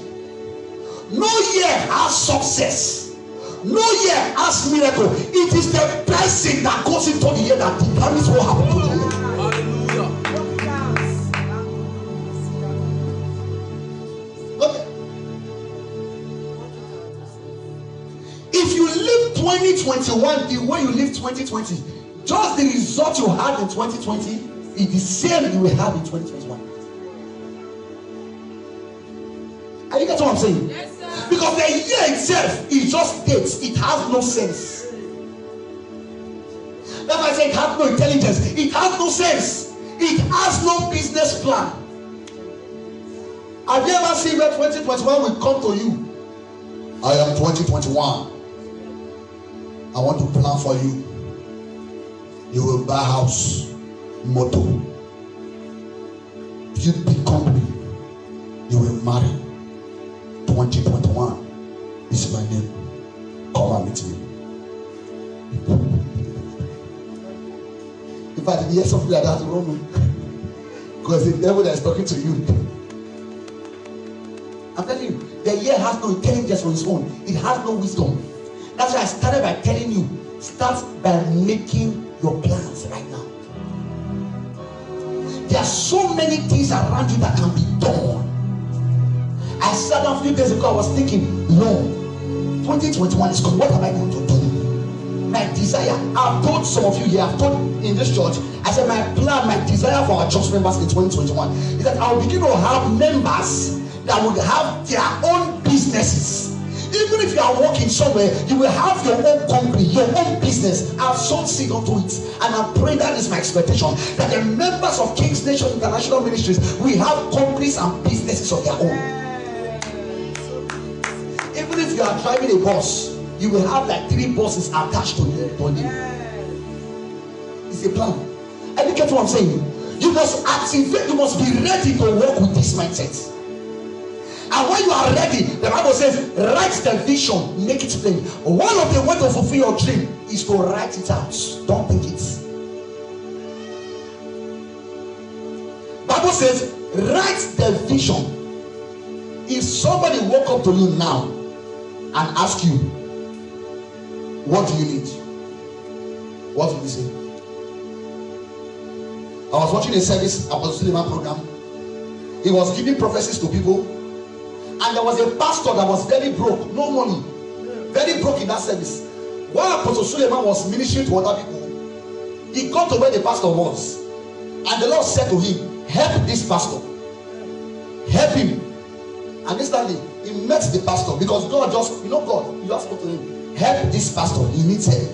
No year has success. No year has miracle. It is the blessing that goes into the year that determines what happens to the year. Hallelujah. Okay. If you live 2021 the way you live 2020, just the result you had in 2020 is the same you will have in 2021. Are you getting what I'm saying? Yes, sir. Because the year itself is just dates. It has no sense. That's why I say it has no intelligence. It has no sense. It has no business plan. Have you ever seen where 2021 will come to you? I am 2021. I want to plan for you. You will buy house, motor, build big company. You will marry. 2021 is my name. Come and meet me. If I did hear something like that, wrong, because the devil that is talking to you. I'm telling you, the year has no intelligence on its own. It has no wisdom. That's why I started by telling you, start by making your plans right now. There are so many things around you that can be done. I sat down a few days ago, I was thinking, no, 2021 is coming. What am I going to do? My desire, I've told some of you here, I've told in this church, I said my plan, my desire for our church members in 2021 is that I will begin to have members that would have their own businesses. Even if you are working somewhere, you will have your own company, your own business. I've sown seed onto it, and I'm praying that is my expectation, that the members of King's Nation International Ministries will have companies and businesses of their own. Even if you are driving a bus, you will have like 3 buses attached to you. It's a plan. And you get what I'm saying? You must activate, you must be ready to work with this mindset. And when you are ready, the Bible says, write the vision, make it plain. One of the ways to fulfill your dream is to write it out. Don't think it. Bible says, write the vision. If somebody walk up to you now and ask you, what do you need? What will you say? I was watching a service, Apostle Suleiman program. He was giving prophecies to people. And there was a pastor that was very broke, no money, very broke in that service. While Apostle Suleiman was ministering to other people, he got to where the pastor was, and the Lord said to him, help this pastor, help him. And instantly he met the pastor, because God just, God, you just spoke to him, help this pastor, he needs help.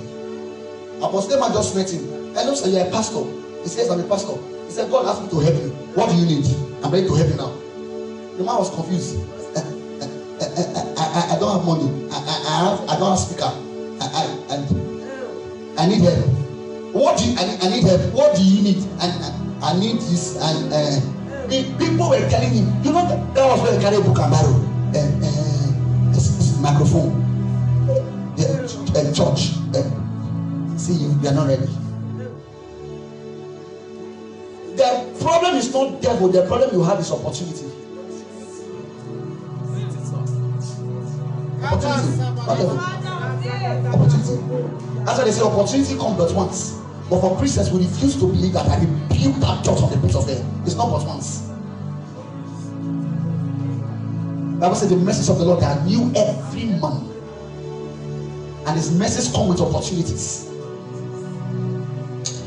Apostle Suleiman just met him. Hello sir, you're a pastor. He says, I'm a pastor. He said, God asked me to help you. What do you need? I'm ready to help you now. The man was confused. I don't have money. I don't have speaker. I need help. What do you, I need help. What do you need? And I need this. And the people were telling him, that was where they carry book and barrel, microphone, church. See, you are not ready. The problem is not devil. The problem you have is opportunity. Opportunity. That's why they say opportunity comes but once. But for Christians, we refuse to believe that I rebuke that church of the pit of hell. It's not but once. The Bible says the message of the Lord are new every morning, and his message come with opportunities.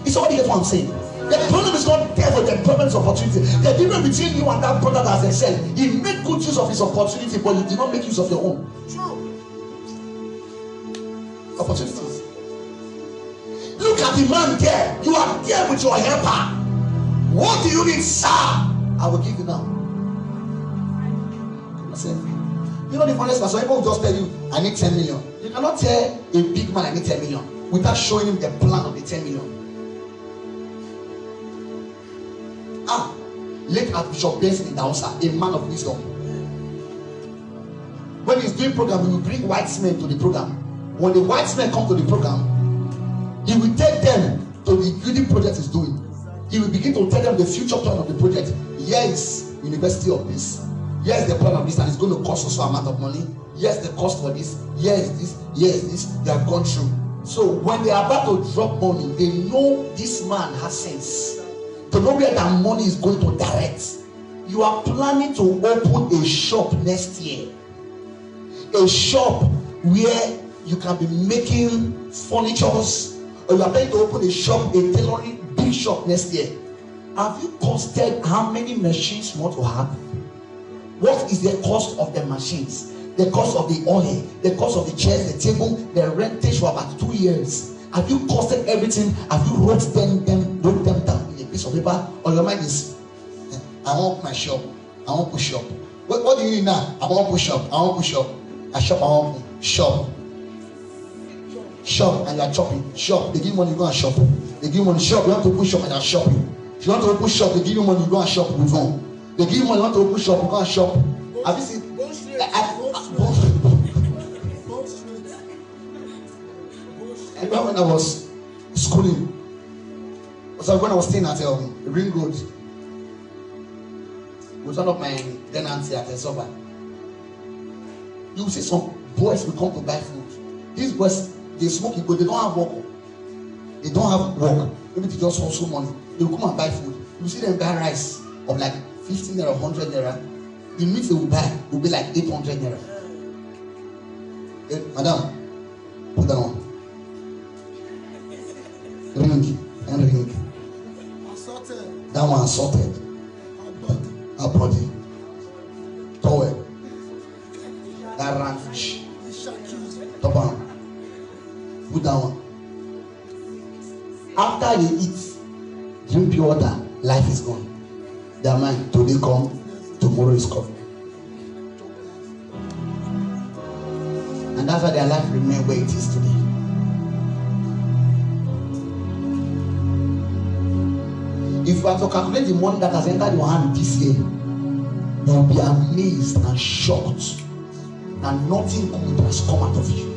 Is somebody get what I'm saying? The problem is not devil, the problem is opportunity. The difference between you and that brother that has excelled, he made good use of his opportunity, but you did not make use of your own. True. Opportunities. Look at the man there. You are there with your helper. What do you need, sir? I will give you now. The funniest person, people will just tell you, I need 10 million. You cannot tell a big man I need 10 million without showing him the plan of the 10 million. Late Archbishop Benson in Dausa, a man of wisdom. When he's doing program, he will bring white men to the program. When the white men come to the program, he will take them to the building project he's doing. He will begin to tell them the future plan of the project. Here is university of this. Here is the plan of this, and it's going to cost us so amount of money. Here's the cost for this. Here is this. Here is this. They have gone through. So when they are about to drop money, they know this man has sense. To know where that money is going to direct. You are planning to open a shop next year. A shop where you can be making furnitures, or you are planning to open a shop, a tailoring big shop next year. Have you costed how many machines you want to have? What is the cost of the machines? The cost of the oil, the cost of the chairs, the table, the rentage for about 2 years. Have you costed everything? Have you wrote them down in a piece of paper? Or your mind is, I want my shop. I want push up. What do you need now? I want push up. I want push up. I shop. I want shop. Shop and you are chopping. Shop. They give you money, you go and shop. They give you money. Shop. You want to push up and you are shopping. If you want to open shop, they give you money, you go and shop with them. They give you money, you want to open shop, you go and shop. Have you seen? I remember when I was schooling, so when I was staying at Ring Road, with one of my tenants at the suburb, you will see some boys will come to buy food. These boys, they smoke, but they don't have work. They don't have work. Maybe they just hustle money. They will come and buy food. You see them buy rice of like 15 naira, 100 naira. The meat they will buy will be like 800 naira. Hey, madam, put that on. Ring and ring. Assorted. That one assorted. Our body. Towel. That ran fish. Top on. Put that one. After you eat, drink pure water, life is gone. Their mind, today come, tomorrow is coming. And that's why their life remains where it is today. If you are to calculate the money that has entered your hand this year, you will be amazed and shocked that nothing good has come out of you.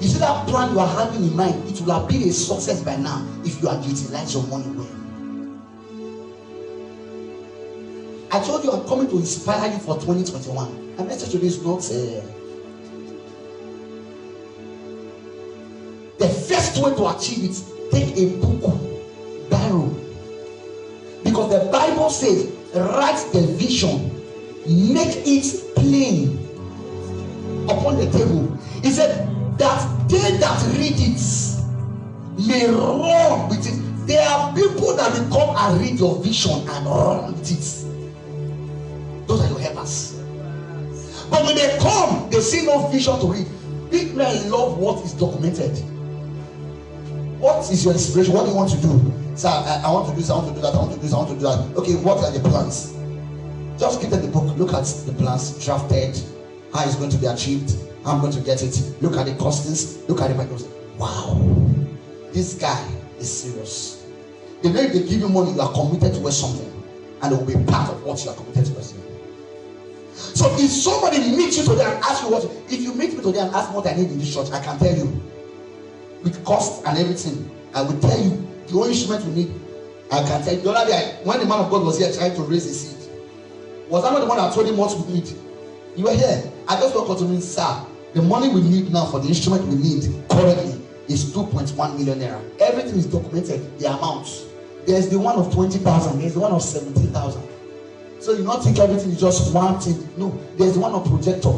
You see that plan you are having in mind, it will have been a success by now if you had utilized your money well. I told you I'm coming to inspire you for 2021. My message today is not the first way to achieve it, take a book, biro. Because the Bible says, write the vision, make it plain upon the table. It said, that they that read it may run with it. There are people that will come and read your vision and run with it. Those are your helpers. But when they come, they see no vision to read. Big men love what is documented. What is your inspiration? What do you want to do? Sir, I want to do this, I want to do that, I want to do this, I want to do that. Okay, what are the plans? Just give them the book, look at the plans, drafted, how it's going to be achieved. I'm going to get it. Look at the costings. Look at the micros. Wow, this guy is serious. The minute they give you money, you are committed to something, and it will be part of what you are committed to. So if somebody meets you today and asks you what, if you meet me today and ask me what I need in this church, I can tell you with cost and everything. I will tell you the only instrument you need. I can tell you. The other day, when the man of God was here trying to raise a seed, was I not the one that told him what we need? You were here. I just woke up to me, sir. The money we need now for the instrument we need currently is 2.1 million naira. Everything is documented, the amounts. There's the one of 20,000, there's the one of 17,000. So you not think everything is just one thing. No, there's the one of projector.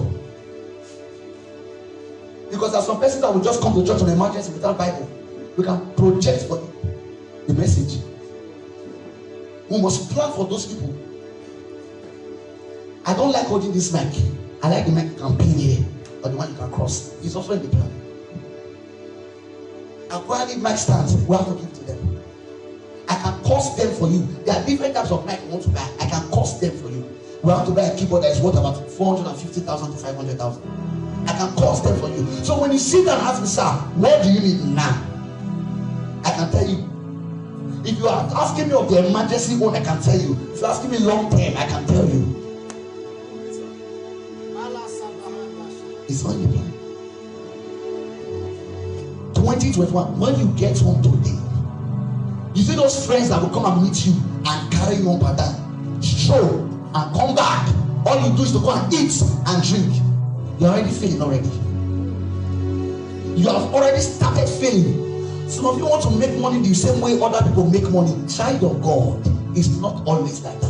Because there's some persons that will just come to church on emergency without Bible. We can project for the message. We must plan for those people. I don't like holding this mic. I like the mic you can pin here. Or the one you can cross. It's also in the plan. Acquiring mic stands, we have to give to them. I can cost them for you. There are different types of mic you want to buy. I can cost them for you. We have to buy a keyboard that is worth about 450,000 to 500,000. I can cost them for you. So when you sit down and ask me, sir, what do you need now? I can tell you. If you are asking me of the emergency one, I can tell you. If you're asking me long term, I can tell you. It's on the plan. 2021, when you get home today, you see those friends that will come and meet you and carry you on pattern, stroll and come back. All you do is to go and eat and drink. You're already failing already. You have already started failing. Some of you want to make money the same way other people make money. Child of God is not always like that.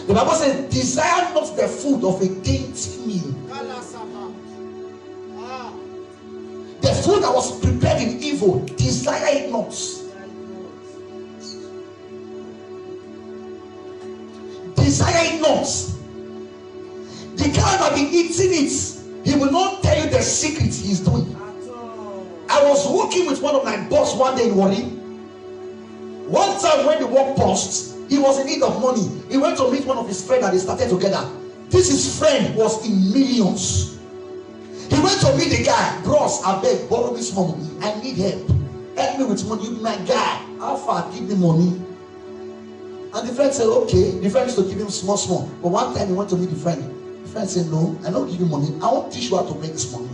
The Bible says, desire not the food of a dainty meal. The food that was prepared in evil, desire it not. Desire it not. The He cannot be eating it. He will not tell you the secret he's doing. I was working with one of my boss one day in Wari. One time when the work paused, he was in need of money. He went to meet one of his friends and they started together. This his friend was in millions. He went to meet the guy. Bros, I beg, borrow me some money. I need help. Help me with money. You my guy. How far? Give me money. And the friend said, okay. The friend used to give him small. But one time he went to meet the friend. The friend said, no, I don't give you money. I won't teach you how to make this money.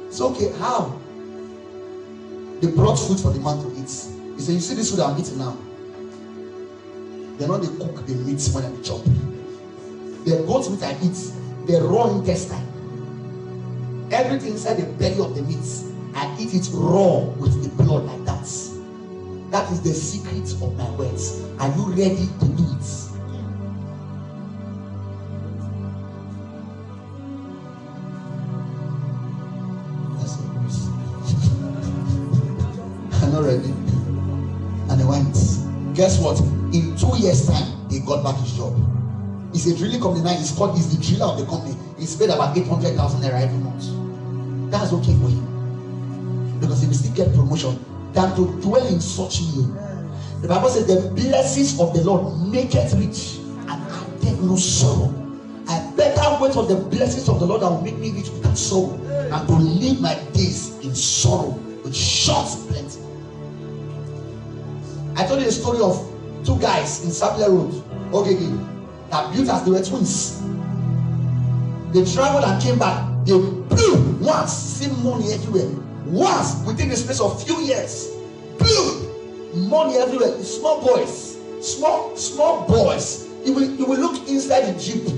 It's okay. How? They brought food for the man to eat. He said, you see this food I'm eating now? They're not the cook the meat when I chop. The goat meat I eat, the raw intestine. Everything inside the belly of the meat, I eat it raw with the blood like that. That is the secret of my words. Are you ready to do it? I'm not ready. And he went. Guess what? In 2 years' time, he got back his job. He's a drilling company now. He's the driller of the company. He's paid about 800,000 naira every month. That's okay for him, because he will still get promotion than to dwell in such meal. The Bible says the blessings of the Lord make it rich and addeth no sorrow. I better wait for the blessings of the Lord that will make me rich without sorrow, and to live my days in sorrow with short plenty. I told you the story of 2 guys in Sapler Road, that built as they were twins. They traveled and came back. They blew once, see money everywhere. Once, within the space of few years, blew money everywhere. Small boys, small boys. You will look inside the jeep.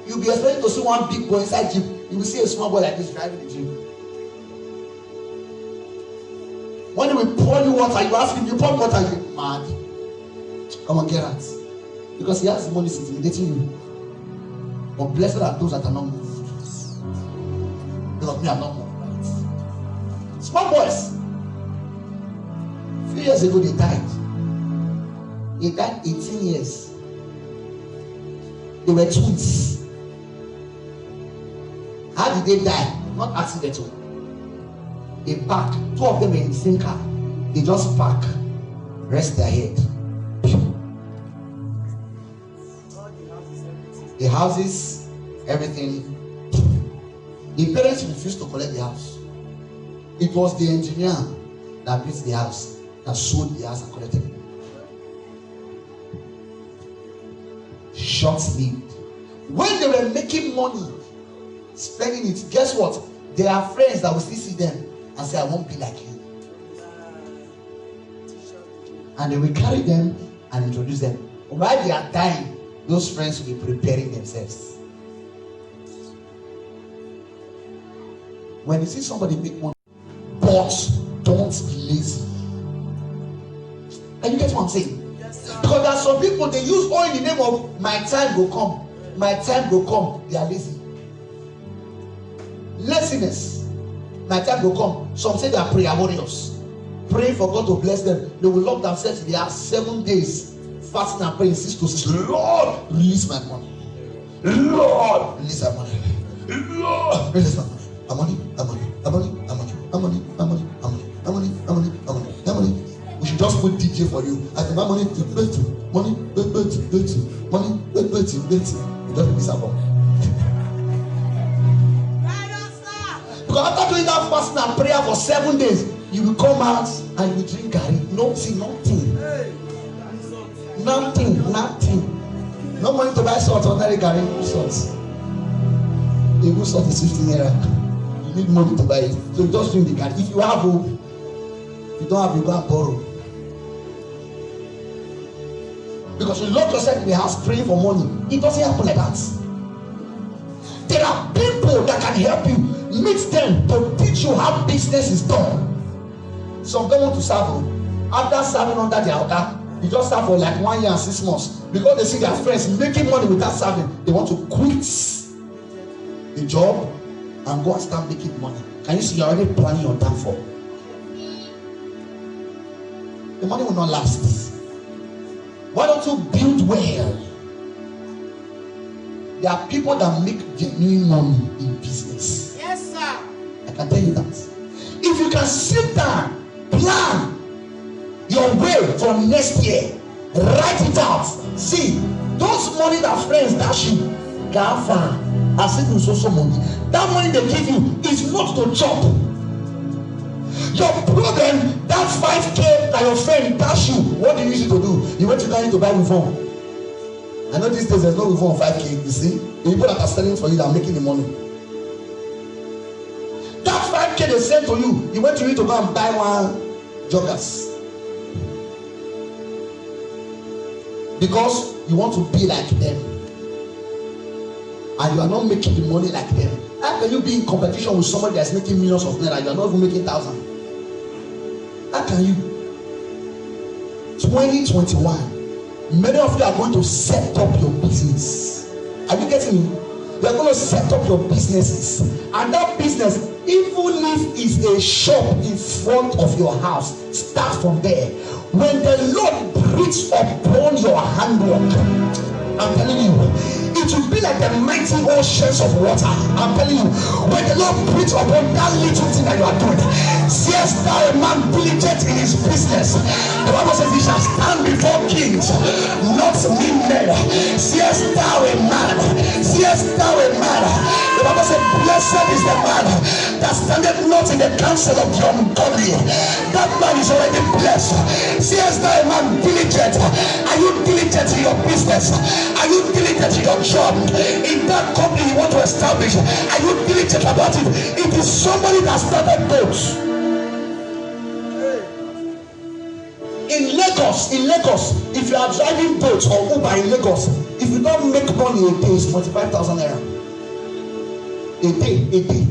You'll be expecting to see one big boy inside jeep. You will see a small boy like this driving the jeep. When they will pour you water, you ask him, you pour water, you mad. Come on, get out. Because he has the money intimidating you. But blessed are those that are not moved. Because me, I'm not moved. Right? Small boys. A few years ago, they died. They died 18 years. They were twins. How did they die? Not accidental. They park. 2 of them were in the same car. They just park, rest their head. The houses, everything. The parents refused to collect the house. It was the engineer that built the house, that sold the house and collected it. Short-lived. When they were making money, spending it, guess what? There are friends that will still see them and say, I won't be like you. And they will carry them and introduce them. While they are dying, those friends will be preparing themselves. When you see somebody make money, but don't be lazy. And you get what I'm saying? Yes, because there are some people, they use oil in the name of my time will come. My time will come. They are lazy. Laziness. My time will come. Some say they are prayer warriors, praying for God to bless them. They will lock themselves in their house 7 days, fasting and praying 6 to 6. Lord, release my money. Lord, release my money. Lord, release my money. Money. We should just put DJ for you. As the money, money. You don't release our money. Because after doing that fasting and prayer for 7 days, you will come out and you will drink garri. Nothing. No money to buy salt, ordinary garri, salt. A good salt is 15 naira. You need money to buy it. So you just drink the garri. If you have hope, if you don't have, you go and borrow. Because you lock yourself in the house praying for money. It doesn't happen like that. There are people that can help you. Meet them to teach you how business is done. Some don't want to serve. After serving under their order, you just serve for like 1 year and 6 months. Because they see their friends making money without serving, they want to quit the job and go and start making money. Can you see you're already planning your downfall? The money will not last. Why don't you build well? There are people that make genuine money in business. Yes, sir. I can tell you that. If you can sit down, plan your way for next year, write it out. See, those money that friends dash you, Gafa, as it is also money. That money they give you is not to chop. Your problem, that 5K that your friend dash you, what do you use it to do? You went to Ghana to buy reform. I know these days there's no reform 5K, you see. The people that are selling for you that are making the money. That 5K they sent to you, you went to go and buy one joggers. Because you want to be like them. And you are not making the money like them. How can you be in competition with somebody that's making millions of naira? You are not even making thousands. How can you? 2021, many of you are going to set up your business. Are you getting me? You are going to set up your businesses, and that business, even if it's a shop in front of your house, start from there. When the Lord breathes upon your handwork, I'm telling you, it will be like the mighty oceans of water. I'm telling you, when the Lord breathes upon that little thing that you are doing, seest thou a man diligent in his business? The Bible says he shall stand before kings, not mean men. Seest thou a man? Seest thou a man? The Bible says, blessed is the man that standeth not in the counsel of the ungodly. That man is already blessed. Seest thou a man diligent? Are you diligent in your business? Are you diligent in your job? In that company you want to establish, are you diligent about it? It is somebody that started boats. In Lagos, if you are driving boats or Uber in Lagos, if you don't make money a day, it's 25,000 naira. A day.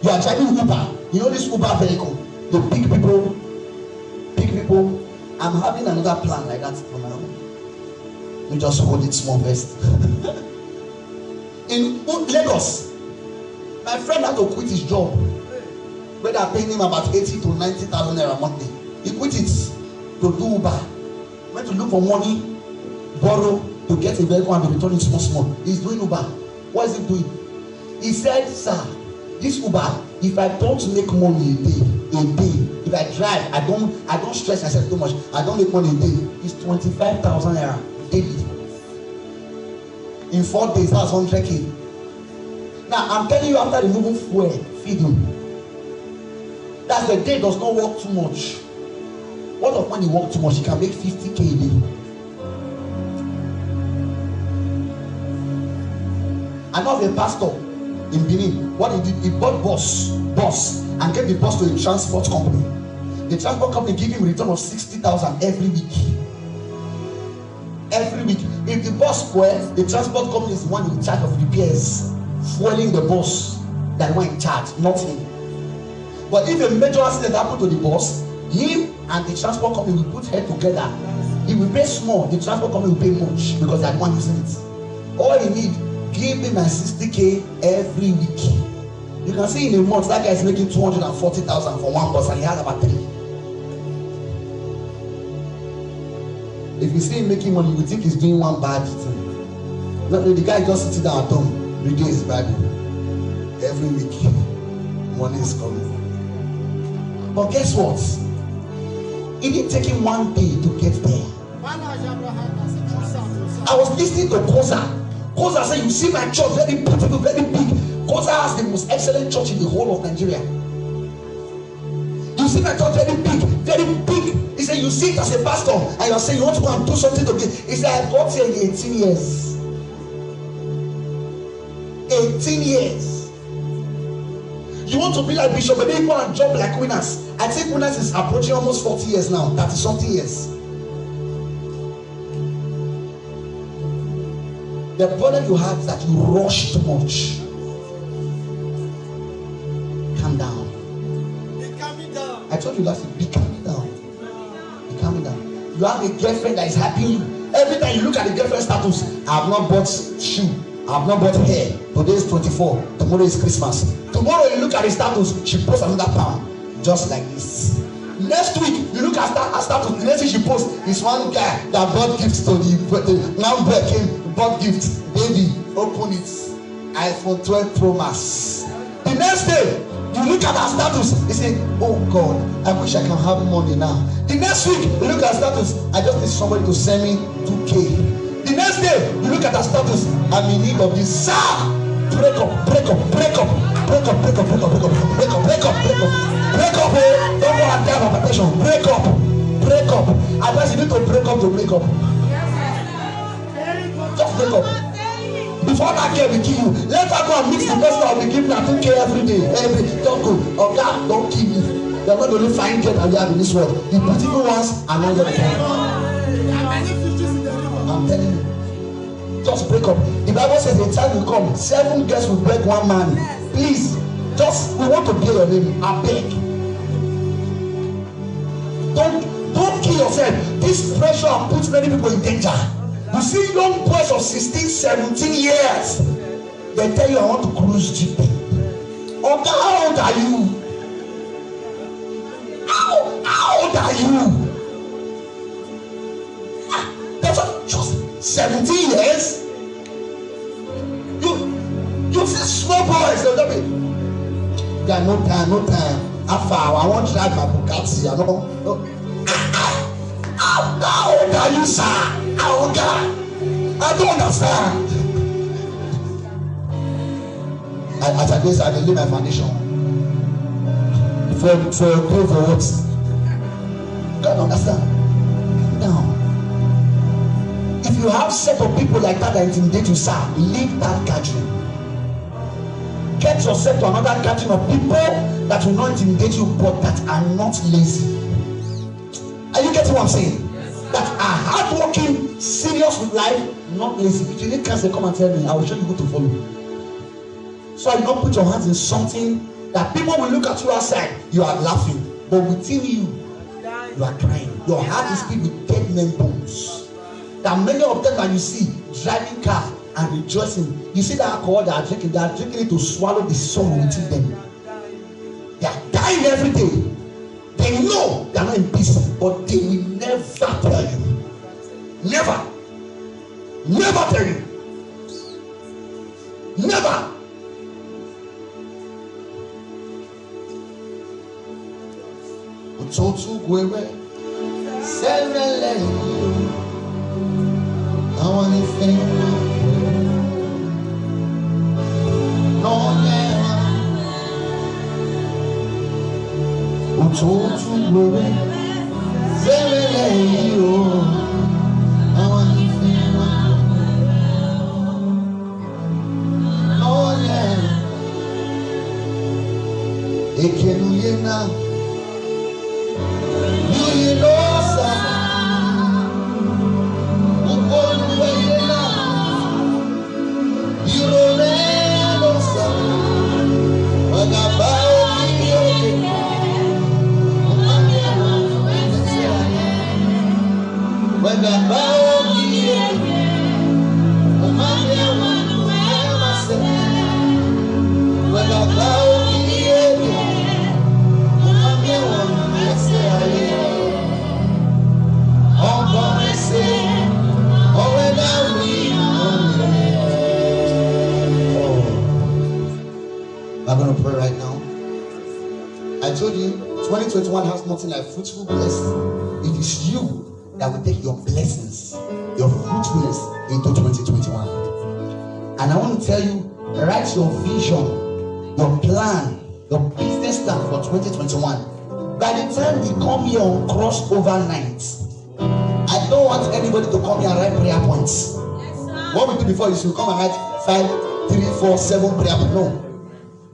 You are driving Uber. You know this Uber vehicle, the big people. I'm having another plan like that for my own. You just hold it small first. In Lagos, my friend had to quit his job where they are paying him about 80 to 90,000 naira monthly. He quit it to do Uber. Went to look for money, borrow to get a vehicle and to return it small. He's doing Uber. What is he doing? He said, sir, this Uber, if I don't make money a day, if I drive, I don't stress myself too much, I don't make money a day, it's 25,000 naira daily. In 4 days, that's 100K. Now, I'm telling you, after removing fuel, feeding, that's the day does not work too much. What of when you work too much, you can make 50K a day. I know of a pastor in Benin. What he did, he bought bus and gave the bus to a transport company. The transport company gave him a return of 60,000 every week. If the bus spoils, the transport company is the one in charge of repairs, fueling the bus. They're the one in charge, not him. But if a major accident happened to the bus, him and the transport company will put head together. He will pay small, the transport company will pay much because they're the one using it. All he need, give me my 60K every week. You can see in a month that guy is making 240,000 for one bus and he has about 3. If you see him making money, you would think he's doing one bad thing. No, the guy just sitting down at home reading his Bible. Every week, money is coming. But guess what? It didn't take him 1 day to get there. I was listening to Koza. Koza said, you see my church, very beautiful, very big. Koza has the most excellent church in the whole of Nigeria. You see my church, very big, very big. He said, you see it as a pastor, and you're saying you want to go and do something to me. He said, I got here in 18 years. 18 years. You want to be like Bishop, but then you want to job like Winners. I think Winners is approaching almost 40 years now, 30 something years. The problem you have is that you rush too much. Calm down. Be calming down. I told you last week, be calming down. Be calming down. You have a girlfriend that is happy you. Every time you look at the girlfriend status, I have not bought shoe, I have not bought hair. Today is 24, tomorrow is Christmas. Tomorrow you look at the status, she posts another pound, just like this. Next week you look at her status, the next thing she posts is one guy that brought gifts to the one bird came bought gift. Baby, open it. iPhone 12 Pro Max. The next day, you look at her status. You say, oh God, I wish I can have money now. The next week, you look at her status. I just need somebody to send me 2K. The next day, you look at her status. I'm in need of this. Sir, break up. Don't go and tell her protection. Break up. Otherwise, you need to break up to break up. Just break up. Before that girl will kill you, let her go and mix the person that will be giving her 2K every day. Don't go. Oh God, don't kill me. They are not the only fine girl that we have in this world. The beautiful ones are not yet born. I'm telling you. Just break up. The Bible says the time will come. 7 girls will break 1 man. Please, we want to clear your name. I beg. Don't kill yourself. This pressure puts many people in danger. You see young boys of 16, 17 years. They tell you, I want to cruise jeep. Oh, how old are you? How old are you? That's just 17 years. You see small boys. They'll be. There no time. I want to drive my Bugatti. How old are you, sir? Oh God, I don't understand. At this, I lay my foundation for what? You can't understand. Now, if you have set of people like that intimidate you, sir, leave that gathering. Get yourself to another gathering of people that will not intimidate you, but that are not lazy. Are you getting what I'm saying? That are hardworking, serious with life, not lazy. If you need cancer, come and tell me. I will show you who to follow. So I don't put your hands in something that people will look at you outside. You are laughing, but within you, you are crying. Your heart is filled with dead men bones. There are many of them that you see driving car and rejoicing. You see that alcohol they are drinking it to swallow the soul within them. They are dying every day. They know they are not in peace, but they will never tell you. Never tell you. Never. Ototu gwewe, serele you. I want to think. No never. Ototu gwewe, serele you. I want to think. No never. Ekenuyena. You know, sir. You don't know, sir. When I bow you, when I bow you, when I bow I'm going to pray right now. I told you 2021 has nothing like fruitful blessing. It is you that will take your blessings, your fruitfulness into 2021. And I want to tell you, write your vision, your plan, your business plan for 2021. By the time we come here on crossover night, I don't want anybody to come here and write prayer points. What we do before is you come and write 5, 3, 4, 7 prayer points. No.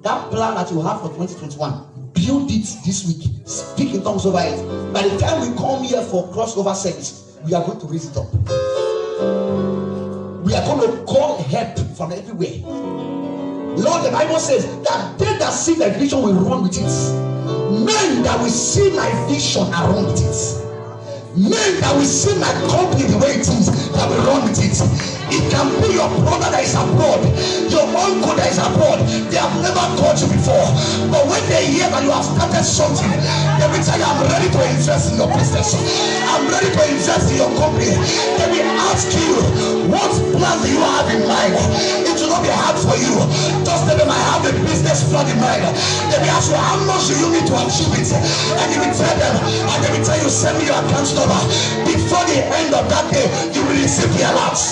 That plan that you have for 2021, build it this week. Speak in tongues over it. By the time we come here for crossover service, we are going to raise it up. We are going to call help from everywhere. Lord, the Bible says that they that see my vision will run with it. Men that will see my vision are run with it. Men that will see my company the way it is, that will run with it. It can be your brother that is abroad, your uncle that is abroad. They have never called you before, but when they hear that you have started something, they will tell you, I'm ready to invest in your business, I'm ready to invest in your company. They will ask you, what plans do you not be hard for you. Just tell them I have a business plan in mind. They will ask you how much do you need to achieve it, and you will tell them, and they will tell you send me your account number. Before the end of that day, you will receive the alerts.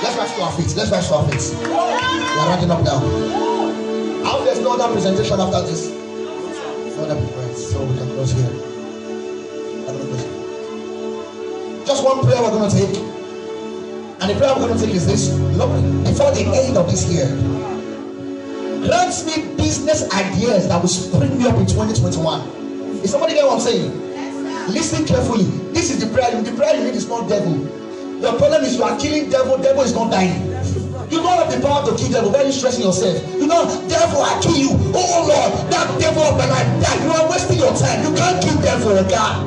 Let's rise to our feet. Let's rise to our feet. We are rounding up now. I hope there's no other presentation after this. No other presentation, so we can close here. Just one prayer we're going to take. And the prayer we're going to take is this: Lord, before the end of this year, grant me business ideas that will spring me up in 2021. Is somebody get what I'm saying? Listen carefully. This is the prayer. The prayer you need is not devil. Your problem is you are killing devil. Devil is not dying. You don't have the power to kill devil. Why are you stressing yourself? You know, devil, I kill you. Oh Lord, that devil of my life died. You are wasting your time. You can't kill devil, God.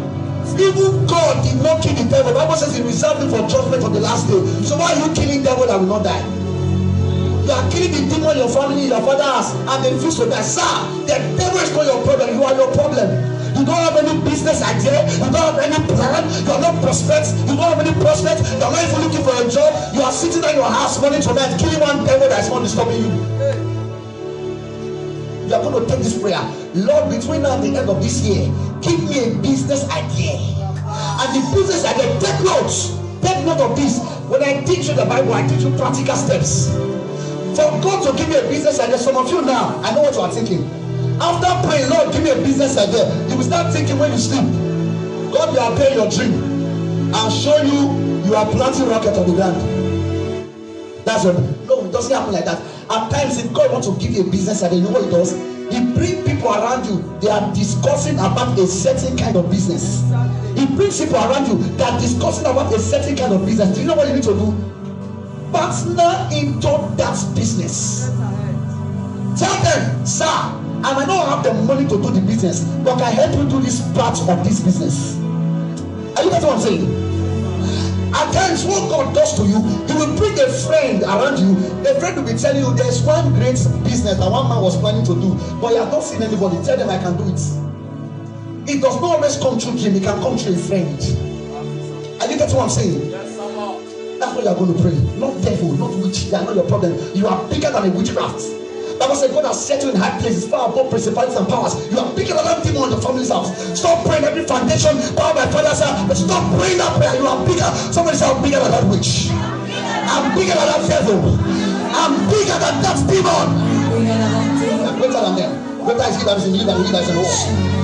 Even God did not kill the devil. The Bible says he reserved him for judgment on the last day. So why are you killing devil that will not die? You are killing the demon your family, your father has, and they refuse to die. Sir, the devil is not your problem. You are your problem. You don't have any business idea. You don't have any plan. You are not prospect. You don't have any prospect. You are not even looking for a job. You are sitting in your house morning to night, killing one devil that is not disturbing you. You are going to take this prayer. Lord, between now and the end of this year, give me a business idea. And the business idea, take notes. Take note of this. When I teach you the Bible, I teach you practical steps. For God to give me a business idea, some of you now, I know what you are thinking. After praying, Lord, give me a business idea, you will start thinking when you sleep, God will appear in your dream and show you are planting rocket on the ground. That's what. No, it doesn't happen like that. At times, if God wants to give you a business idea, you know what he does? He brings people around you. They are discussing about a certain kind of business. He brings people around you that are discussing about a certain kind of business. Do you know what you need to do? Partner into that business. Tell them, sir, I might not have the money to do the business, but can I help you do this part of this business? Are you getting what I'm saying? At times, what God does to you, he will bring a friend around you. A friend will be telling you there's one great business that one man was planning to do, but he has not seen anybody. Tell them I can do it. It does not always come through him, it can come through a friend. Are you getting what I'm saying? Yes, somehow. That's what you are going to pray. Not devil, not witch. They are not your problem. You are bigger than a witchcraft. Bible said God has set you in high places, far above principalities and powers. You are bigger than that demon in the family's house. Stop praying every foundation, power by father's house, but stop praying that prayer. You are bigger. Somebody say, I'm bigger than that witch. I'm bigger than that devil. I'm bigger than that demon. I'm greater than them. Greater is he that is in you than he that is in the world.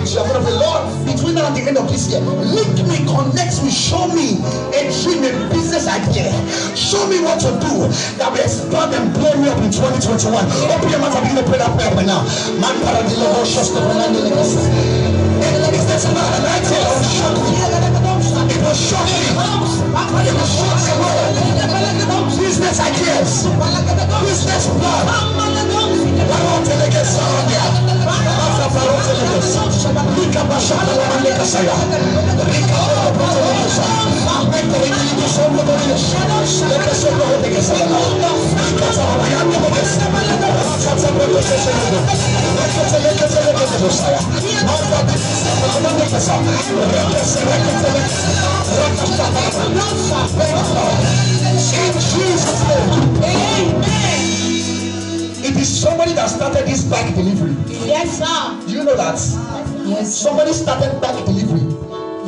So I'm going to pray, Lord, between now and the end of this year, link me, connect me, show me a dream, a business idea. Show me what to do that will expand and blow me up in 2021. Open your mouth and begin to pray that prayer right now. Man, para the Lord, just the one and the legacy. Business about a night here, it will shock me. It will shock me. It will shock the world. Business ideas, business plan. I want to make a sound here. Rika Bashaka Lamandeka Saya. Rika Bashaka. Make the English song of the English. Let us show the English song. Rika Samayam of this. Raka Saya. In Jesus' name. Amen. It is somebody that started this bike delivery. Yes, sir. Do you know that? Yes. Somebody started bike delivery.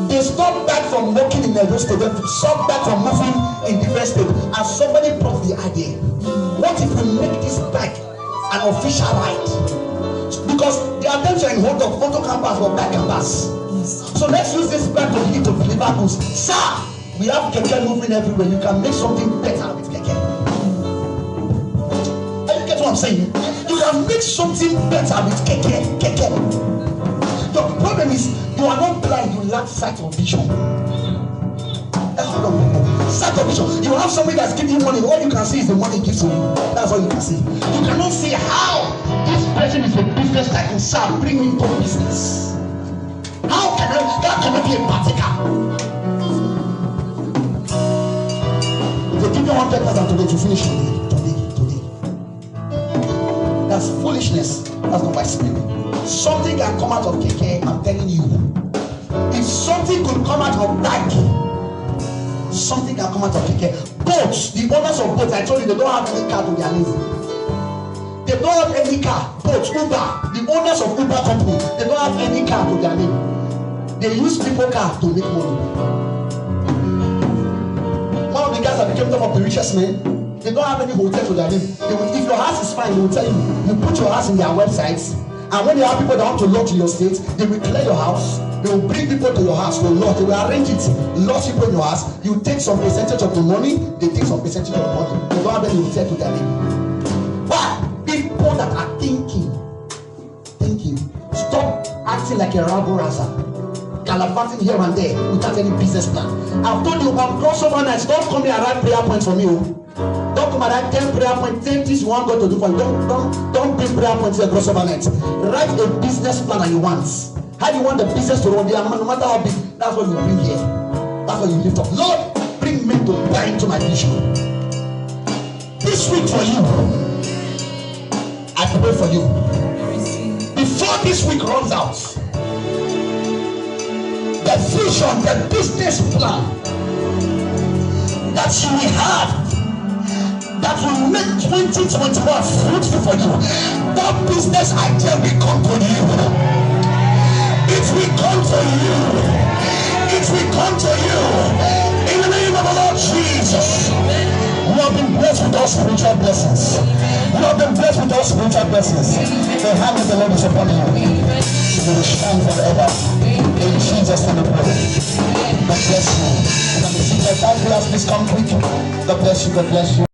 They stopped back from working in a state. They stopped back from moving in different states. And somebody brought the idea. What if we make this bike an official ride? Because the attention in hold of photo campus or back campus. So let's use this bike to begin to deliver goods. Sir, we have keke moving everywhere. You can make something better with keke. What I'm saying, you can make something better with keke. The problem is you are not blind, you lack sight of vision. That's what I'm sight of vision. You have somebody that's giving you money, all you can see is the money gives to you. That's all you can see. You cannot see how this person is a business that can serve, bring into business. How can I be a particle? If they give you 100,000 today to finish today. That's foolishness. That's not my spirit. Something can come out of keke, I'm telling you. If something could come out of bike, something can come out of keke. Boats, the owners of boats, I told you they don't have any car to their name. They don't have any car. Boats, Uber, the owners of Uber company, they don't have any car to their name. They use people car to make money. One of the guys that became one of the richest men, they don't have any hotel to their name. If your house is fine, they will tell you, you put your house in their websites, and when they have people that want to lodge in your state, they will clear your house. They will bring people to your house to lodge. They will arrange it. Lodge people in your house. You take some percentage of the money. They take some percentage of the money. They don't have any hotel to their name. Why? People that are thinking. Stop acting like a rabble rouser, gallivanting here and there without any business plan. I've told you, on crossover nights, don't come here and write prayer points for me. Don't come and write 10 prayer points, 10 things you want God to do for you. Don't bring prayer points here crossover nights. Write a business plan that you want. How do you want the business to run there? No matter how big, that's what you bring here. That's what you lift up. Lord, bring men to buy into my vision. This week for you, I pray for you. Before this week runs out, the vision, the business plan that you will have, that will make 2021 fruitful for you, that business idea will come to you. It will come to you. It will come to you. In the name of the Lord Jesus. You have been blessed with all spiritual blessings. You have been blessed with all spiritual blessings. The hand of the Lord is upon you. You will shine forever. In Jesus' name we pray. God bless you. Please come quick. God bless you. God bless you.